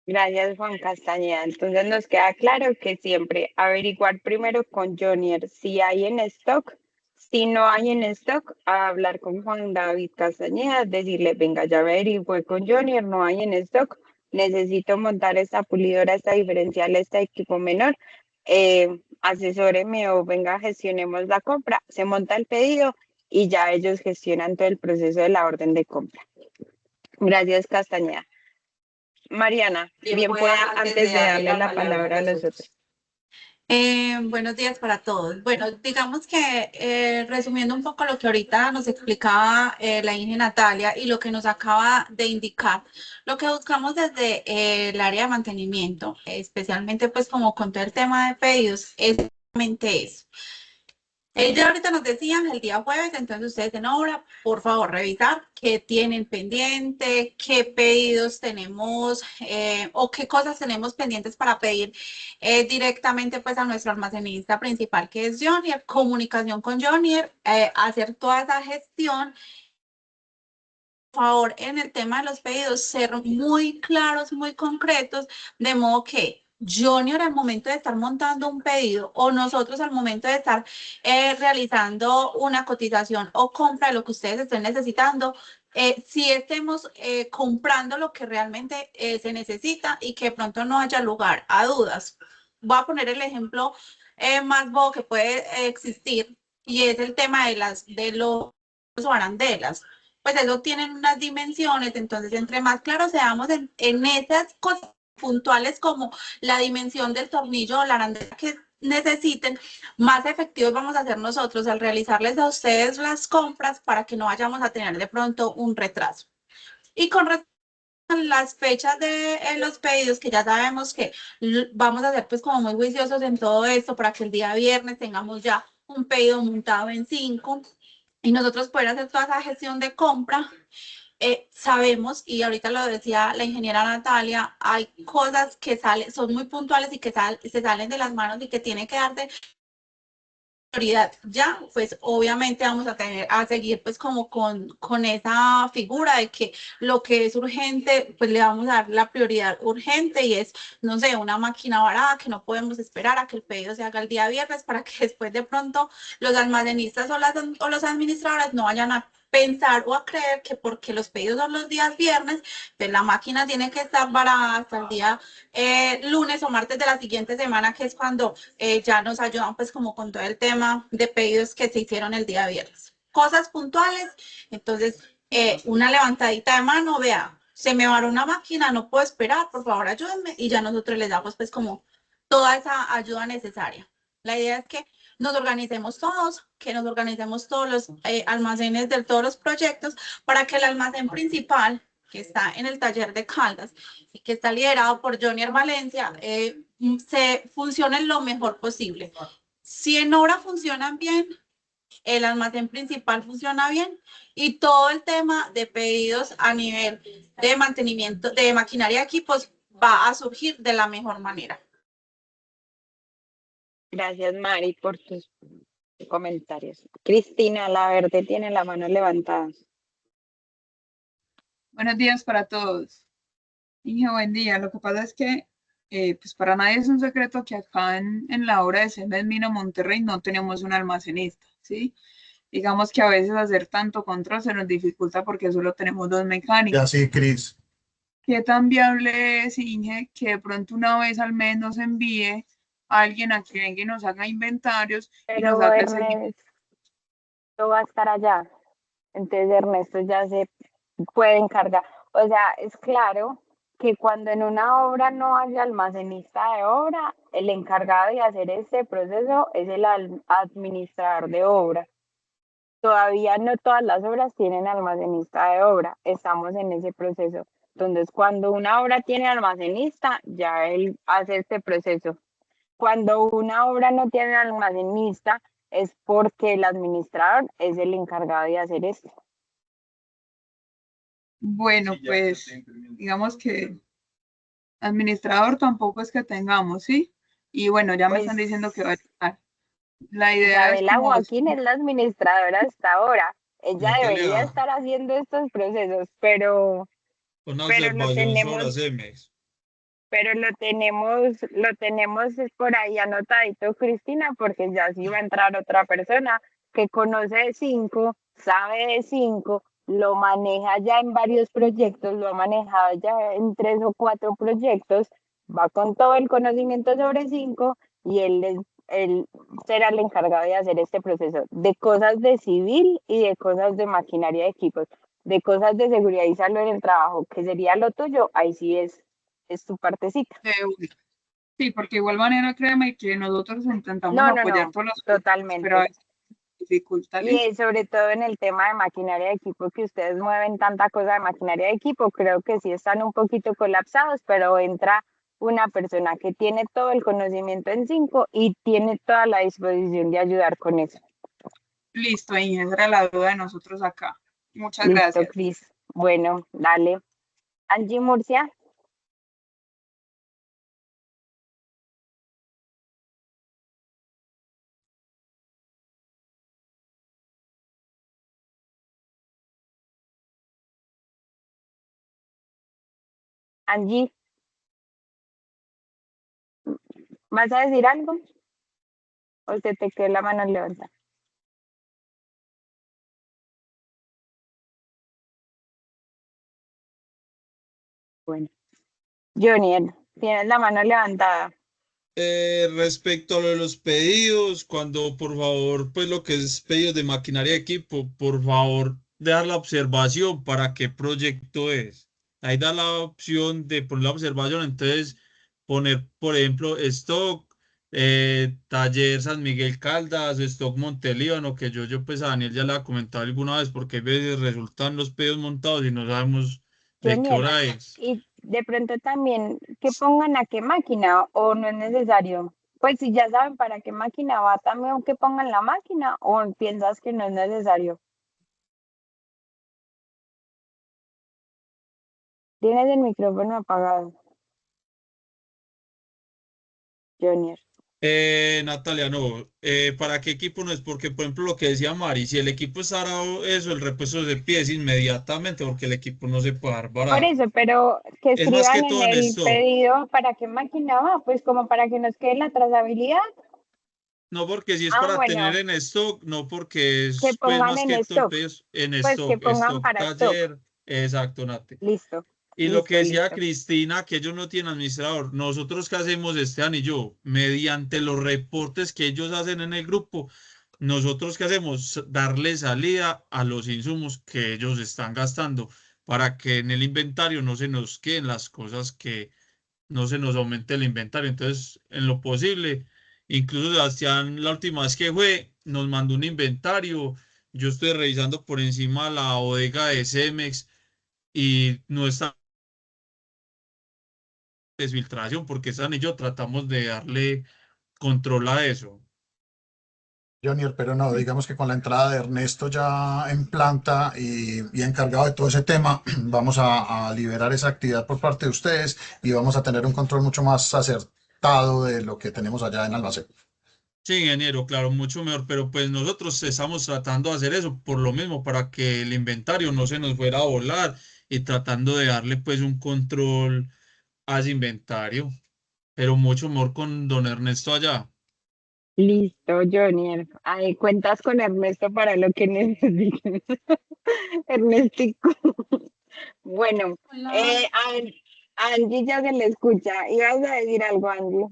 Gracias, Juan Castañeda. Entonces nos queda claro que siempre averiguar primero con Jonier si hay en stock. Si no hay en stock, a hablar con Juan David Castañeda, decirle, venga, ya averigué con Jonier, no hay en stock, necesito montar esta pulidora, esta diferencial, este equipo menor, asesóreme o venga, gestionemos la compra, se monta el pedido y ya ellos gestionan todo el proceso de la orden de compra. Gracias, Castañeda. Mariana, bien pueda, antes de darle la palabra a los otros. Buenos días para todos. Bueno, digamos que resumiendo un poco lo que ahorita nos explicaba la Inge Natalia y lo que nos acaba de indicar, lo que buscamos desde el área de mantenimiento, especialmente pues como con todo el tema de pedidos, es realmente eso. Ella ahorita nos decían el día jueves, entonces ustedes en obra, por favor, revisar qué tienen pendiente, qué pedidos tenemos o qué cosas tenemos pendientes para pedir directamente pues a nuestro almacenista principal que es Jonier, comunicación con Jonier, hacer toda esa gestión. Por favor, en el tema de los pedidos, ser muy claros, muy concretos, de modo que Jonier al momento de estar montando un pedido o nosotros al momento de estar realizando una cotización o compra de lo que ustedes estén necesitando, si estemos comprando lo que realmente se necesita y que de pronto no haya lugar a dudas. Voy a poner el ejemplo más bobo que puede existir y es el tema de los arandelas. Pues eso tienen unas dimensiones, entonces entre más claros seamos en esas cosas puntuales como la dimensión del tornillo o la arandela que necesiten, más efectivos vamos a ser nosotros al realizarles a ustedes las compras para que no vayamos a tener de pronto un retraso. Y con las fechas de los pedidos, que ya sabemos que vamos a ser pues como muy juiciosos en todo esto para que el día viernes tengamos ya un pedido montado en 5 y nosotros poder hacer toda esa gestión de compra. Sabemos, y ahorita lo decía la ingeniera Natalia, hay cosas que son muy puntuales y que se salen de las manos y que tiene que darse prioridad ya, pues obviamente vamos a seguir pues como con esa figura de que lo que es urgente, pues le vamos a dar la prioridad urgente y es, no sé, una máquina barata que no podemos esperar a que el pedido se haga el día viernes para que después de pronto los almacenistas o los administradores no vayan a pensar o a creer que porque los pedidos son los días viernes, pues la máquina tiene que estar barata hasta el día lunes o martes de la siguiente semana, que es cuando ya nos ayudan pues como con todo el tema de pedidos que se hicieron el día viernes. Cosas puntuales, entonces una levantadita de mano, vea, se me varó una máquina, no puedo esperar, por favor ayúdenme y ya nosotros les damos pues como toda esa ayuda necesaria. La idea es que nos organicemos todos, que nos organicemos todos los almacenes de todos los proyectos para que el almacén principal, que está en el taller de Caldas y que está liderado por Jonier Valencia, se funcione lo mejor posible. Si en obra funcionan bien, el almacén principal funciona bien y todo el tema de pedidos a nivel de mantenimiento de maquinaria y equipos va a surgir de la mejor manera. Gracias, Mari, por tus comentarios. Cristina, la verde tiene la mano levantada. Buenos días para todos. Inge, buen día. Lo que pasa es que pues para nadie es un secreto que acá en la obra de Cemes Mina Monterrey no tenemos un almacenista, ¿sí? Digamos que a veces hacer tanto control se nos dificulta porque solo tenemos 2 mecánicos. Ya sí, Cris. ¿Qué tan viable es, Inge, que de pronto una vez al mes nos envíe a alguien a que venga y nos haga inventarios y nos Pero haga el seguimiento? Ernesto va a estar allá. Entonces Ernesto ya se puede encargar. O sea, es claro que cuando en una obra no haya almacenista de obra, el encargado de hacer este proceso es el administrador de obra. Todavía no todas las obras tienen almacenista de obra, estamos en ese proceso. Entonces, cuando una obra tiene almacenista, ya él hace este proceso. Cuando una obra no tiene almacenista, es porque el administrador es el encargado de hacer esto. Bueno, pues digamos que administrador tampoco es que tengamos, ¿sí? Y bueno, ya me están diciendo que va a estar. La idea es Isabela como Joaquín es la administradora hasta ahora. Ella debería estar haciendo estos procesos, pero Una pero lo observación sobre tenemos, CEMEX. pero lo tenemos por ahí anotadito, Cristina, porque ya sí va a entrar otra persona que conoce de 5, sabe de 5, lo maneja ya en varios proyectos, lo ha manejado ya en 3 o 4 proyectos, va con todo el conocimiento sobre 5 y él será el encargado de hacer este proceso de cosas de civil y de cosas de maquinaria de equipos, de cosas de seguridad y salud en el trabajo, que sería lo tuyo, ahí sí es tu partecita. Sí, porque igual manera créeme que nosotros intentamos No, apoyar todos los proyectos, totalmente. pero a veces dificulta. Y sobre todo en el tema de maquinaria de equipo, que ustedes mueven tanta cosa de maquinaria de equipo, creo que sí están un poquito colapsados, pero entra una persona que tiene todo el conocimiento en 5 y tiene toda la disposición de ayudar con eso. Listo, Inge, esa era la duda de nosotros acá. Muchas Listo, gracias. Cris. Bueno, dale. Angie Murcia. Angie, ¿vas a decir algo? ¿O se te quedó la mano levantada? Bueno. Jonier, tienes la mano levantada. Respecto a lo de los pedidos, cuando por favor, pues lo que es pedidos de maquinaria de equipo, por favor, dejar la observación para qué proyecto es. Ahí da la opción de poner la observación, entonces poner, por ejemplo, stock, taller San Miguel Caldas, stock Montelíbano, que yo pues a Daniel ya le he comentado alguna vez porque a veces resultan los pedidos montados y no sabemos de qué hora es. Y de pronto también que pongan a qué máquina o no es necesario. Pues si ya saben para qué máquina va, también que pongan la máquina o piensas que no es necesario. Tienes el micrófono apagado. Jonier. Natalia, no. ¿Para qué equipo no es? Porque, por ejemplo, lo que decía Mari, si el equipo está varado, eso, el repuesto se pide inmediatamente porque el equipo no se puede dar varado. Por eso, pero que Es más que escriban en todo en el stock. pedido para qué máquina va, pues como para que nos quede la trazabilidad. No, porque si es Ah, para bueno. tener en stock, no porque es Que pues pongan más en que todo stock. pedidos en Pues stock, que pongan stock para taller, stock. exacto, Nate. Listo. Y lo que decía listo. Cristina, que ellos no tienen administrador, nosotros qué hacemos, Esteban y yo, mediante los reportes que ellos hacen en el grupo, nosotros qué hacemos, darle salida a los insumos que ellos están gastando para que en el inventario no se nos queden las cosas que no se nos aumente el inventario. Entonces, en lo posible, Incluso Sebastián, la última vez que fue, nos mandó un inventario. Yo estoy revisando por encima la bodega de Cemex y no está desfiltración porque San y yo tratamos de darle control a eso. Jonier, pero no, digamos que con la entrada de Ernesto ya en planta y encargado de todo ese tema, vamos a liberar esa actividad por parte de ustedes y vamos a tener un control mucho más acertado de lo que tenemos allá en almacén. Sí, ingeniero, claro, mucho mejor, pero pues nosotros estamos tratando de hacer eso por lo mismo, para que el inventario no se nos fuera a volar y tratando de darle pues un control a ese inventario, pero mucho mejor con don Ernesto allá. Listo, Johnny. Ahí cuentas con Ernesto para lo que necesites. Ernestico. Bueno, Hola. Angie ya se le escucha. ¿Ibas a decir algo, Angie?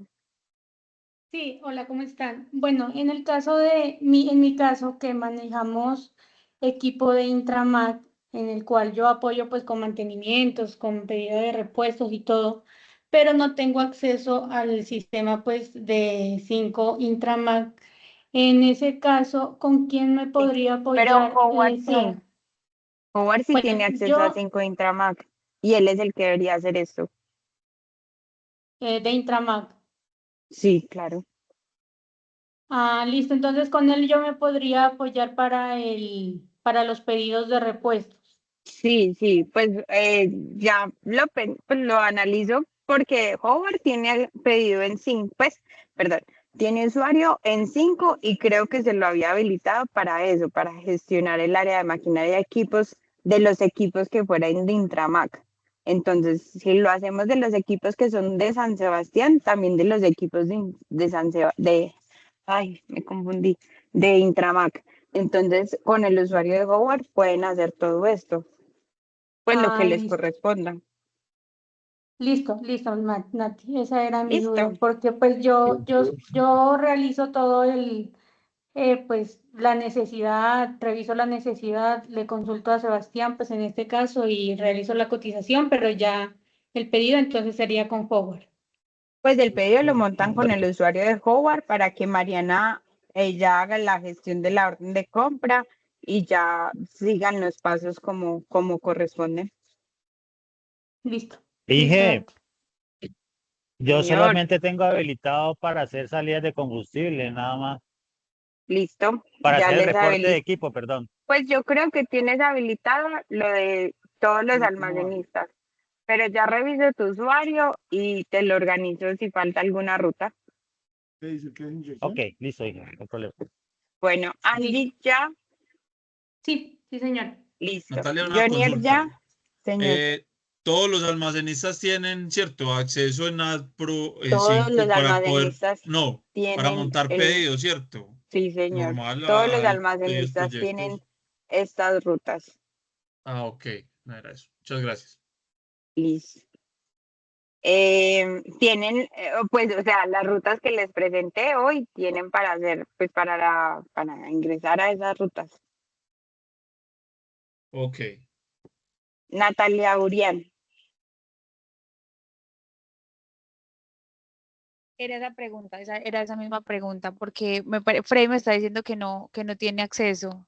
Sí, hola, ¿cómo están? Bueno, en el caso de en mi caso que manejamos equipo de Intramac, en el cual yo apoyo pues con mantenimientos, con pedido de repuestos y todo, pero no tengo acceso al sistema pues de 5 Intramac. En ese caso, ¿con quién me Sí. podría Pero apoyar? Howard sí. Howard sí Bueno, tiene acceso a yo 5 Intramac y él es el que debería hacer esto. de Intramac. Sí, claro. Ah, listo. Entonces con él yo me podría apoyar para los pedidos de repuestos. Sí, sí, pues ya pues, lo analizo porque Howard tiene pedido en 5, pues, perdón, tiene usuario en 5 y creo que se lo había habilitado para eso, para gestionar el área de maquinaria de equipos, de los equipos que fueran de Intramac. Entonces, si lo hacemos de los equipos que son de San Sebastián, también de los equipos de San Sebastián, ay, me confundí, de Intramac. Entonces, con el usuario de Howard pueden hacer todo esto, pues lo que Ah, les listo. corresponda. Listo, Nati, esa era mi duda, Listo. porque pues yo realizo todo pues la necesidad, reviso la necesidad, le consulto a Sebastián, pues en este caso, y realizo la cotización, pero ya el pedido entonces sería con Howard. Pues el pedido lo montan con el usuario de Howard para que Mariana ella haga la gestión de la orden de compra y ya sigan los pasos como corresponden. Listo, Dije, Nati. yo Señor, solamente tengo habilitado para hacer salidas de combustible, nada más. listo. Para Ya hacer el les reporte de habilito. equipo, perdón. Pues yo creo que tienes habilitado lo de todos los almacenistas, pero ya reviso tu usuario y te lo organizo si falta alguna ruta. Ok, listo, hija, no hay problema. Bueno, Angie ya, Sí, señor. listo. Natalia, una Jonier consulta. ya, señor. Todos los almacenistas tienen, ¿cierto? Acceso en AdPro Todos los 5 para poder, almacenistas no, para tienen montar pedidos, ¿cierto? sí, señor. Normal, Todos los hay pedidos, almacenistas tienen proyectos. estas rutas. Ah, ok, no era eso. Muchas gracias. Listo. Tienen, pues, o sea, las rutas que les presenté hoy tienen para hacer, pues, para ingresar a esas rutas. Ok. Natalia Urián. Era esa pregunta, era esa misma pregunta, porque Frey me está diciendo que no tiene acceso.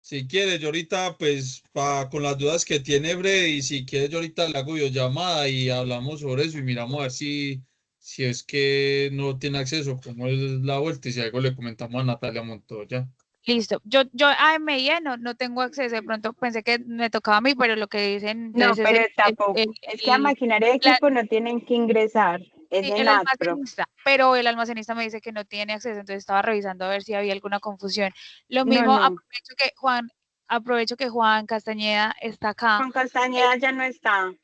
Si quieres, yo ahorita, pues, con las dudas que tiene Freddy, si quieres, yo ahorita le hago videollamada y hablamos sobre eso y miramos a ver si es que no tiene acceso, cómo es la vuelta y si algo le comentamos a Natalia Montoya. Listo. Yo a MEIA no tengo acceso. De pronto pensé que me tocaba a mí, pero lo que dicen No, entonces pero es tampoco. Es que a maquinaria de equipo no tienen que ingresar. Es sí, en el AdPro. almacenista, pero el almacenista me dice que no tiene acceso, entonces estaba revisando a ver si había alguna confusión. Lo No, mismo, no. aprovecho que Juan Castañeda está acá. Juan Castañeda ya no está,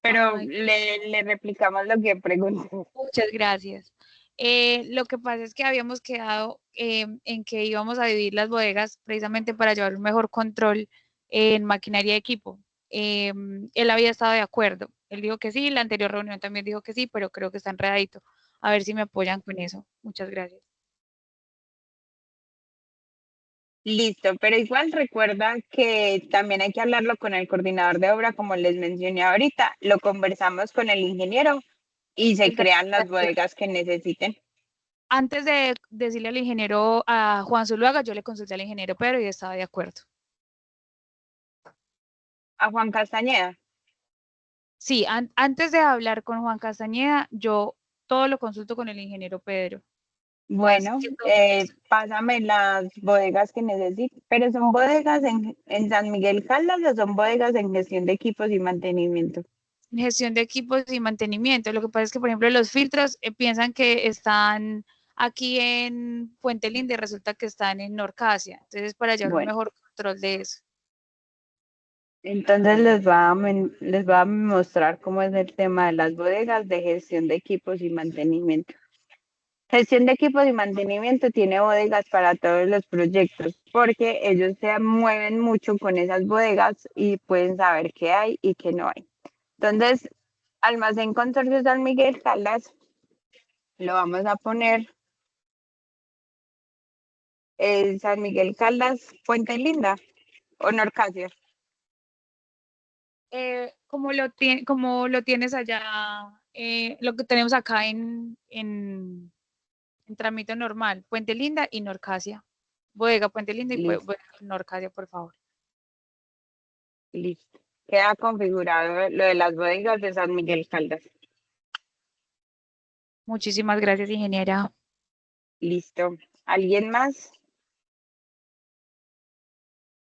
pero Ay, le replicamos lo que preguntó. muchas gracias. Lo que pasa es que habíamos quedado en que íbamos a dividir las bodegas precisamente para llevar un mejor control en maquinaria de equipo. Él había estado de acuerdo. Él dijo que sí, la anterior reunión también dijo que sí, pero creo que está enredadito. A ver si me apoyan con eso. Muchas gracias. Listo, pero igual recuerda que también hay que hablarlo con el coordinador de obra, como les mencioné ahorita, lo conversamos con el ingeniero y se crean las bodegas que necesiten. Antes de decirle al ingeniero, a Juan Zuluaga, yo le consulté al ingeniero Pedro y estaba de acuerdo. A Juan Castañeda. Sí, antes de hablar con Juan Castañeda, yo todo lo consulto con el ingeniero Pedro. Bueno, pásame las bodegas que necesito, pero ¿son bodegas en San Miguel Caldas o son bodegas en gestión de equipos y mantenimiento? Gestión de equipos y mantenimiento. Lo que pasa es que, por ejemplo, los filtros piensan que están aquí en Puente Linda y resulta que están en Norcasia. Entonces, para llevar un mejor control de eso. Entonces les va a mostrar cómo es el tema de las bodegas de gestión de equipos y mantenimiento. Gestión de equipos y mantenimiento tiene bodegas para todos los proyectos porque ellos se mueven mucho con esas bodegas y pueden saber qué hay y qué no hay. Entonces, Almacén Consorcio San Miguel Caldas, lo vamos a poner en San Miguel Caldas, Puente Linda o Norcasia. Como lo tienes allá, lo que tenemos acá en trámite normal, Puente Linda y Norcasia. Bodega Puente Linda y bodega Norcasia, por favor. Listo. Queda configurado lo de las bodegas de San Miguel Caldas. Muchísimas gracias, ingeniera. Listo. ¿Alguien más?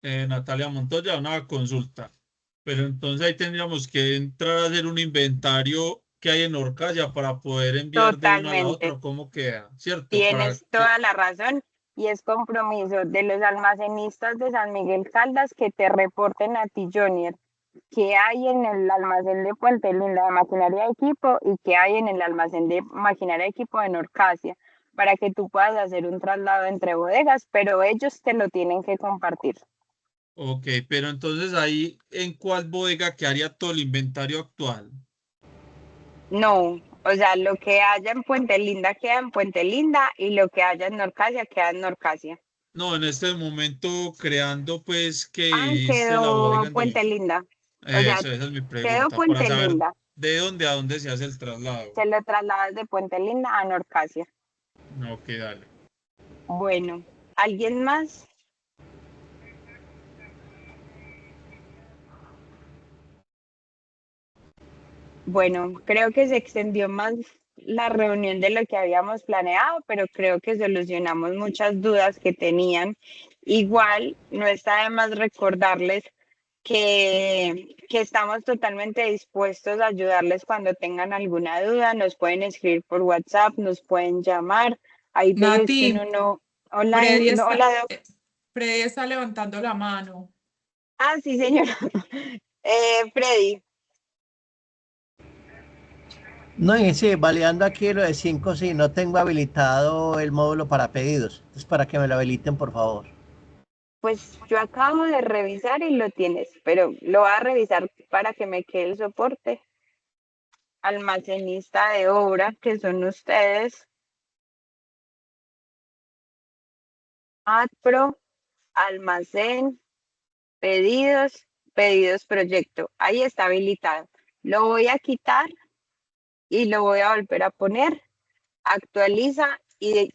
Natalia Montoya, una consulta. Pero entonces ahí tendríamos que entrar a hacer un inventario que hay en Orcasia para poder enviar de una a la otra. ¿Cómo queda? ¿Cierto? Tienes toda la razón y es compromiso de los almacenistas de San Miguel Caldas que te reporten a ti, Jonier, qué hay en el almacén de Puente Linda de maquinaria de equipo y qué hay en el almacén de maquinaria de equipo de Norcasia, para que tú puedas hacer un traslado entre bodegas, pero ellos te lo tienen que compartir. Ok, pero entonces ahí, ¿en cuál bodega quedaría todo el inventario actual? No, o sea, lo que haya en Puente Linda queda en Puente Linda y lo que haya en Norcasia queda en Norcasia. No, en este momento creando pues que hice la Quedó bodega en Puente Linda. O sea, Eso, esa es mi quedó pregunta, para Puente saber Linda. de dónde a dónde se hace el traslado. Se lo trasladas de Puente Linda a Norcasia. Ok, dale. Bueno, ¿alguien más? Bueno, creo que se extendió más la reunión de lo que habíamos planeado, pero creo que solucionamos muchas dudas que tenían. Igual, no está de más recordarles que estamos totalmente dispuestos a ayudarles cuando tengan alguna duda. Nos pueden escribir por WhatsApp, nos pueden llamar. Hay veces que uno no... Hola, hola. Freddy está levantando la mano. Ah, sí, señora. Freddy. No, y sí, validando aquí lo de 5, sí, no tengo habilitado el módulo para pedidos. Entonces, para que me lo habiliten, por favor. Pues yo acabo de revisar y lo tienes, pero lo voy a revisar para que me quede el soporte. Almacenista de obra, que son ustedes. AdPro, almacén, pedidos, pedidos proyecto. Ahí está habilitado. Lo voy a quitar y lo voy a volver a poner. Actualiza y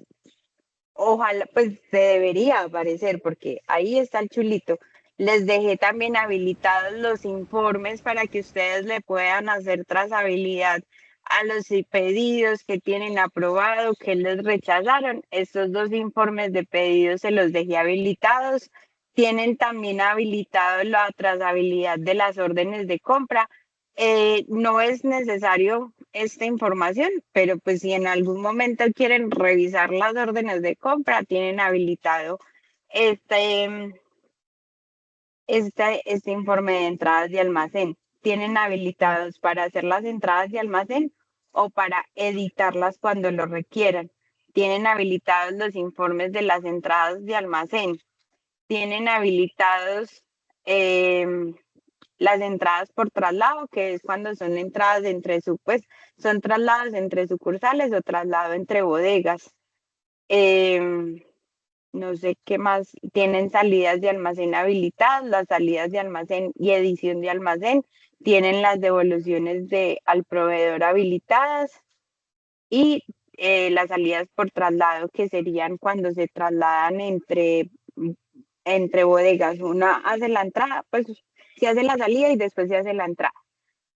ojalá, pues se debería aparecer porque ahí está el chulito. Les dejé también habilitados los informes para que ustedes le puedan hacer trazabilidad a los pedidos que tienen aprobado, que les rechazaron. Estos dos informes de pedidos se los dejé habilitados. Tienen también habilitado la trazabilidad de las órdenes de compra. No es necesario esta información, pero pues si en algún momento quieren revisar las órdenes de compra, tienen habilitado este informe de entradas de almacén. Tienen habilitados para hacer las entradas de almacén o para editarlas cuando lo requieran. Tienen habilitados los informes de las entradas de almacén. Tienen habilitados las entradas por traslado, que es cuando son entradas son traslados entre sucursales o traslado entre bodegas. no sé qué más, tienen salidas de almacén habilitadas, las salidas de almacén y edición de almacén, tienen las devoluciones al proveedor habilitadas y las salidas por traslado, que serían cuando se trasladan entre bodegas. Una hace la entrada, pues se hace la salida y después se hace la entrada.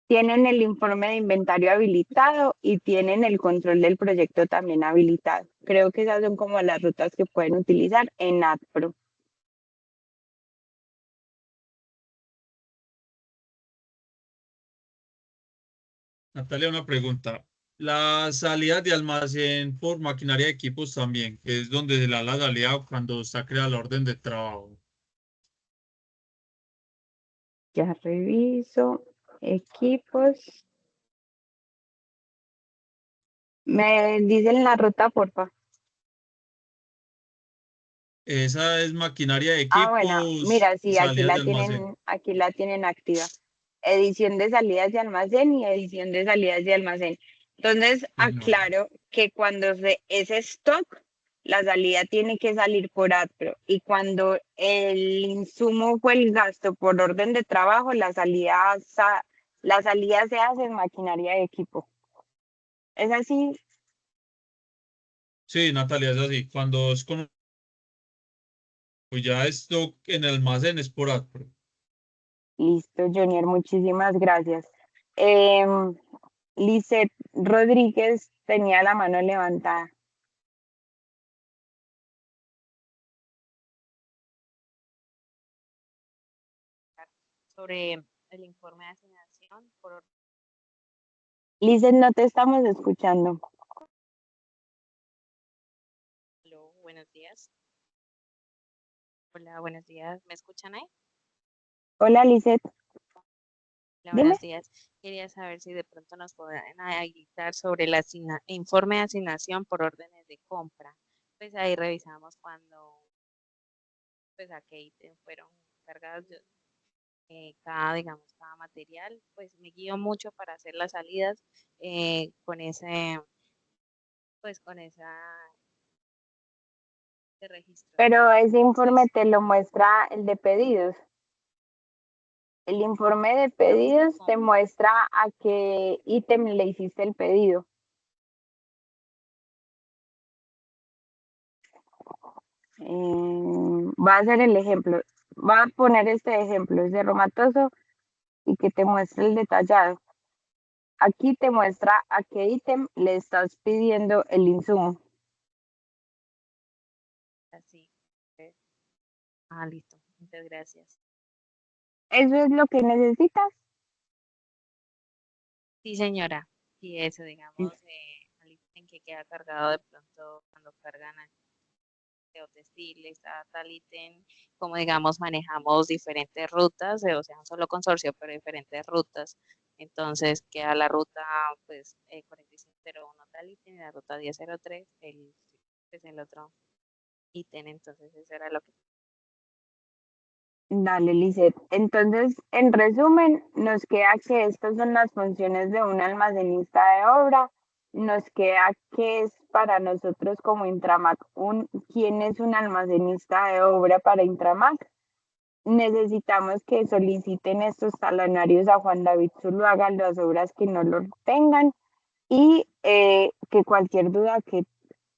Tienen el informe de inventario habilitado y tienen el control del proyecto también habilitado. Creo que esas son como las rutas que pueden utilizar en AdPro. Natalia, una pregunta. Las salidas de almacén por maquinaria de equipos también, que es donde se le da la salida cuando está creada la orden de trabajo. Ya reviso. Equipos. ¿Me dicen la ruta, porfa? Esa es maquinaria de Ah, bueno, equipos, mira, sí, salidas de almacén. aquí la tienen activa. Edición de salidas de almacén y edición de salidas de almacén. Entonces, Señora. aclaro que cuando ese stock, la salida tiene que salir por AdPro y cuando el insumo fue el gasto por orden de trabajo, la salida se hace en maquinaria de equipo. ¿Es así? Sí, Natalia, es así. Cuando es con pues ya esto en el almacén es por AdPro. Listo, Junior, muchísimas gracias. Lisette Rodríguez tenía la mano levantada. Sobre el informe de asignación por Lisette, no te estamos escuchando. Aló, buenos días. Hola, buenos días. ¿Me escuchan ahí? Hola, Lisette. Hola, Dime. buenos días. Quería saber si de pronto nos pueden habilitar sobre el informe de asignación por órdenes de compra. Pues ahí revisamos cuando, pues a qué ítem fueron cargados cada material. Pues me guío mucho para hacer las salidas con con esa de registro. Pero ese informe te lo muestra el de pedidos. El informe de pedidos te muestra a qué ítem le hiciste el pedido. Va a ser el ejemplo. Va a poner este ejemplo, es de Romatoso y que te muestre el detallado. Aquí te muestra a qué ítem le estás pidiendo el insumo. Así. Ah, listo. Muchas gracias. ¿Eso es lo que necesitas? Sí, señora. Y eso, digamos, al ítem que queda cargado de pronto cuando cargan o textiles, a tal ítem, como digamos, manejamos diferentes rutas, o sea, un solo consorcio, pero diferentes rutas. Entonces queda la ruta, pues, 4501 tal ítem y la ruta 1003, pues, el otro ítem. Entonces, eso era lo que... Dale, Lisette. Entonces, en resumen, nos queda que estas son las funciones de un almacenista de obra. Nos queda que es para nosotros como Intramac, quién es un almacenista de obra para Intramac. Necesitamos que soliciten estos talonarios a Juan David Zuluaga, las obras que no lo tengan, y que cualquier duda que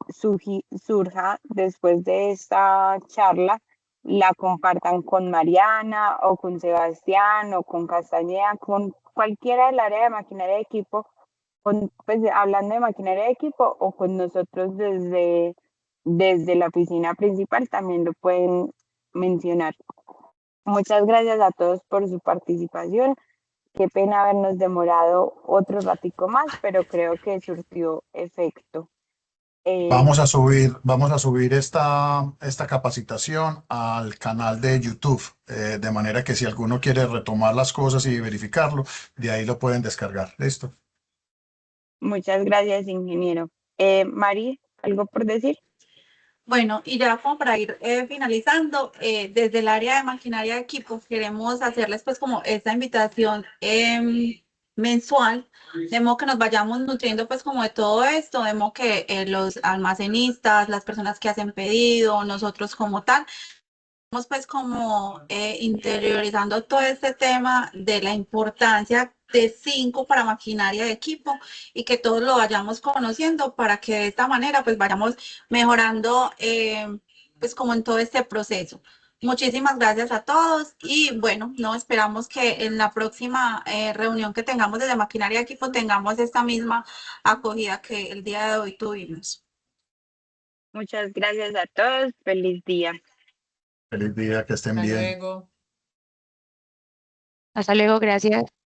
surja después de esta charla la compartan con Mariana o con Sebastián o con Castañeda, con cualquiera del área de maquinaria de equipo, pues hablando de maquinaria de equipo o con nosotros desde la oficina principal también lo pueden mencionar. Muchas gracias a todos por su participación. Qué pena habernos demorado otro ratico más, pero creo que surtió efecto. Vamos a subir esta capacitación al canal de YouTube, de manera que si alguno quiere retomar las cosas y verificarlo, de ahí lo pueden descargar. ¿Listo? Muchas gracias, ingeniero. Mari, ¿algo por decir? Bueno, y ya como para ir finalizando, desde el área de maquinaria de equipos queremos hacerles pues como esta invitación mensual, de modo que nos vayamos nutriendo pues como de todo esto, de modo que los almacenistas, las personas que hacen pedido, nosotros como tal, vamos pues como interiorizando todo este tema de la importancia de 5 para maquinaria de equipo y que todos lo vayamos conociendo para que de esta manera pues vayamos mejorando pues como en todo este proceso. Muchísimas gracias a todos y bueno, no esperamos que en la próxima reunión que tengamos de maquinaria de equipo tengamos esta misma acogida que el día de hoy tuvimos. Muchas gracias a todos. Feliz día. Feliz día, que estén Hasta bien. luego. Hasta luego, gracias.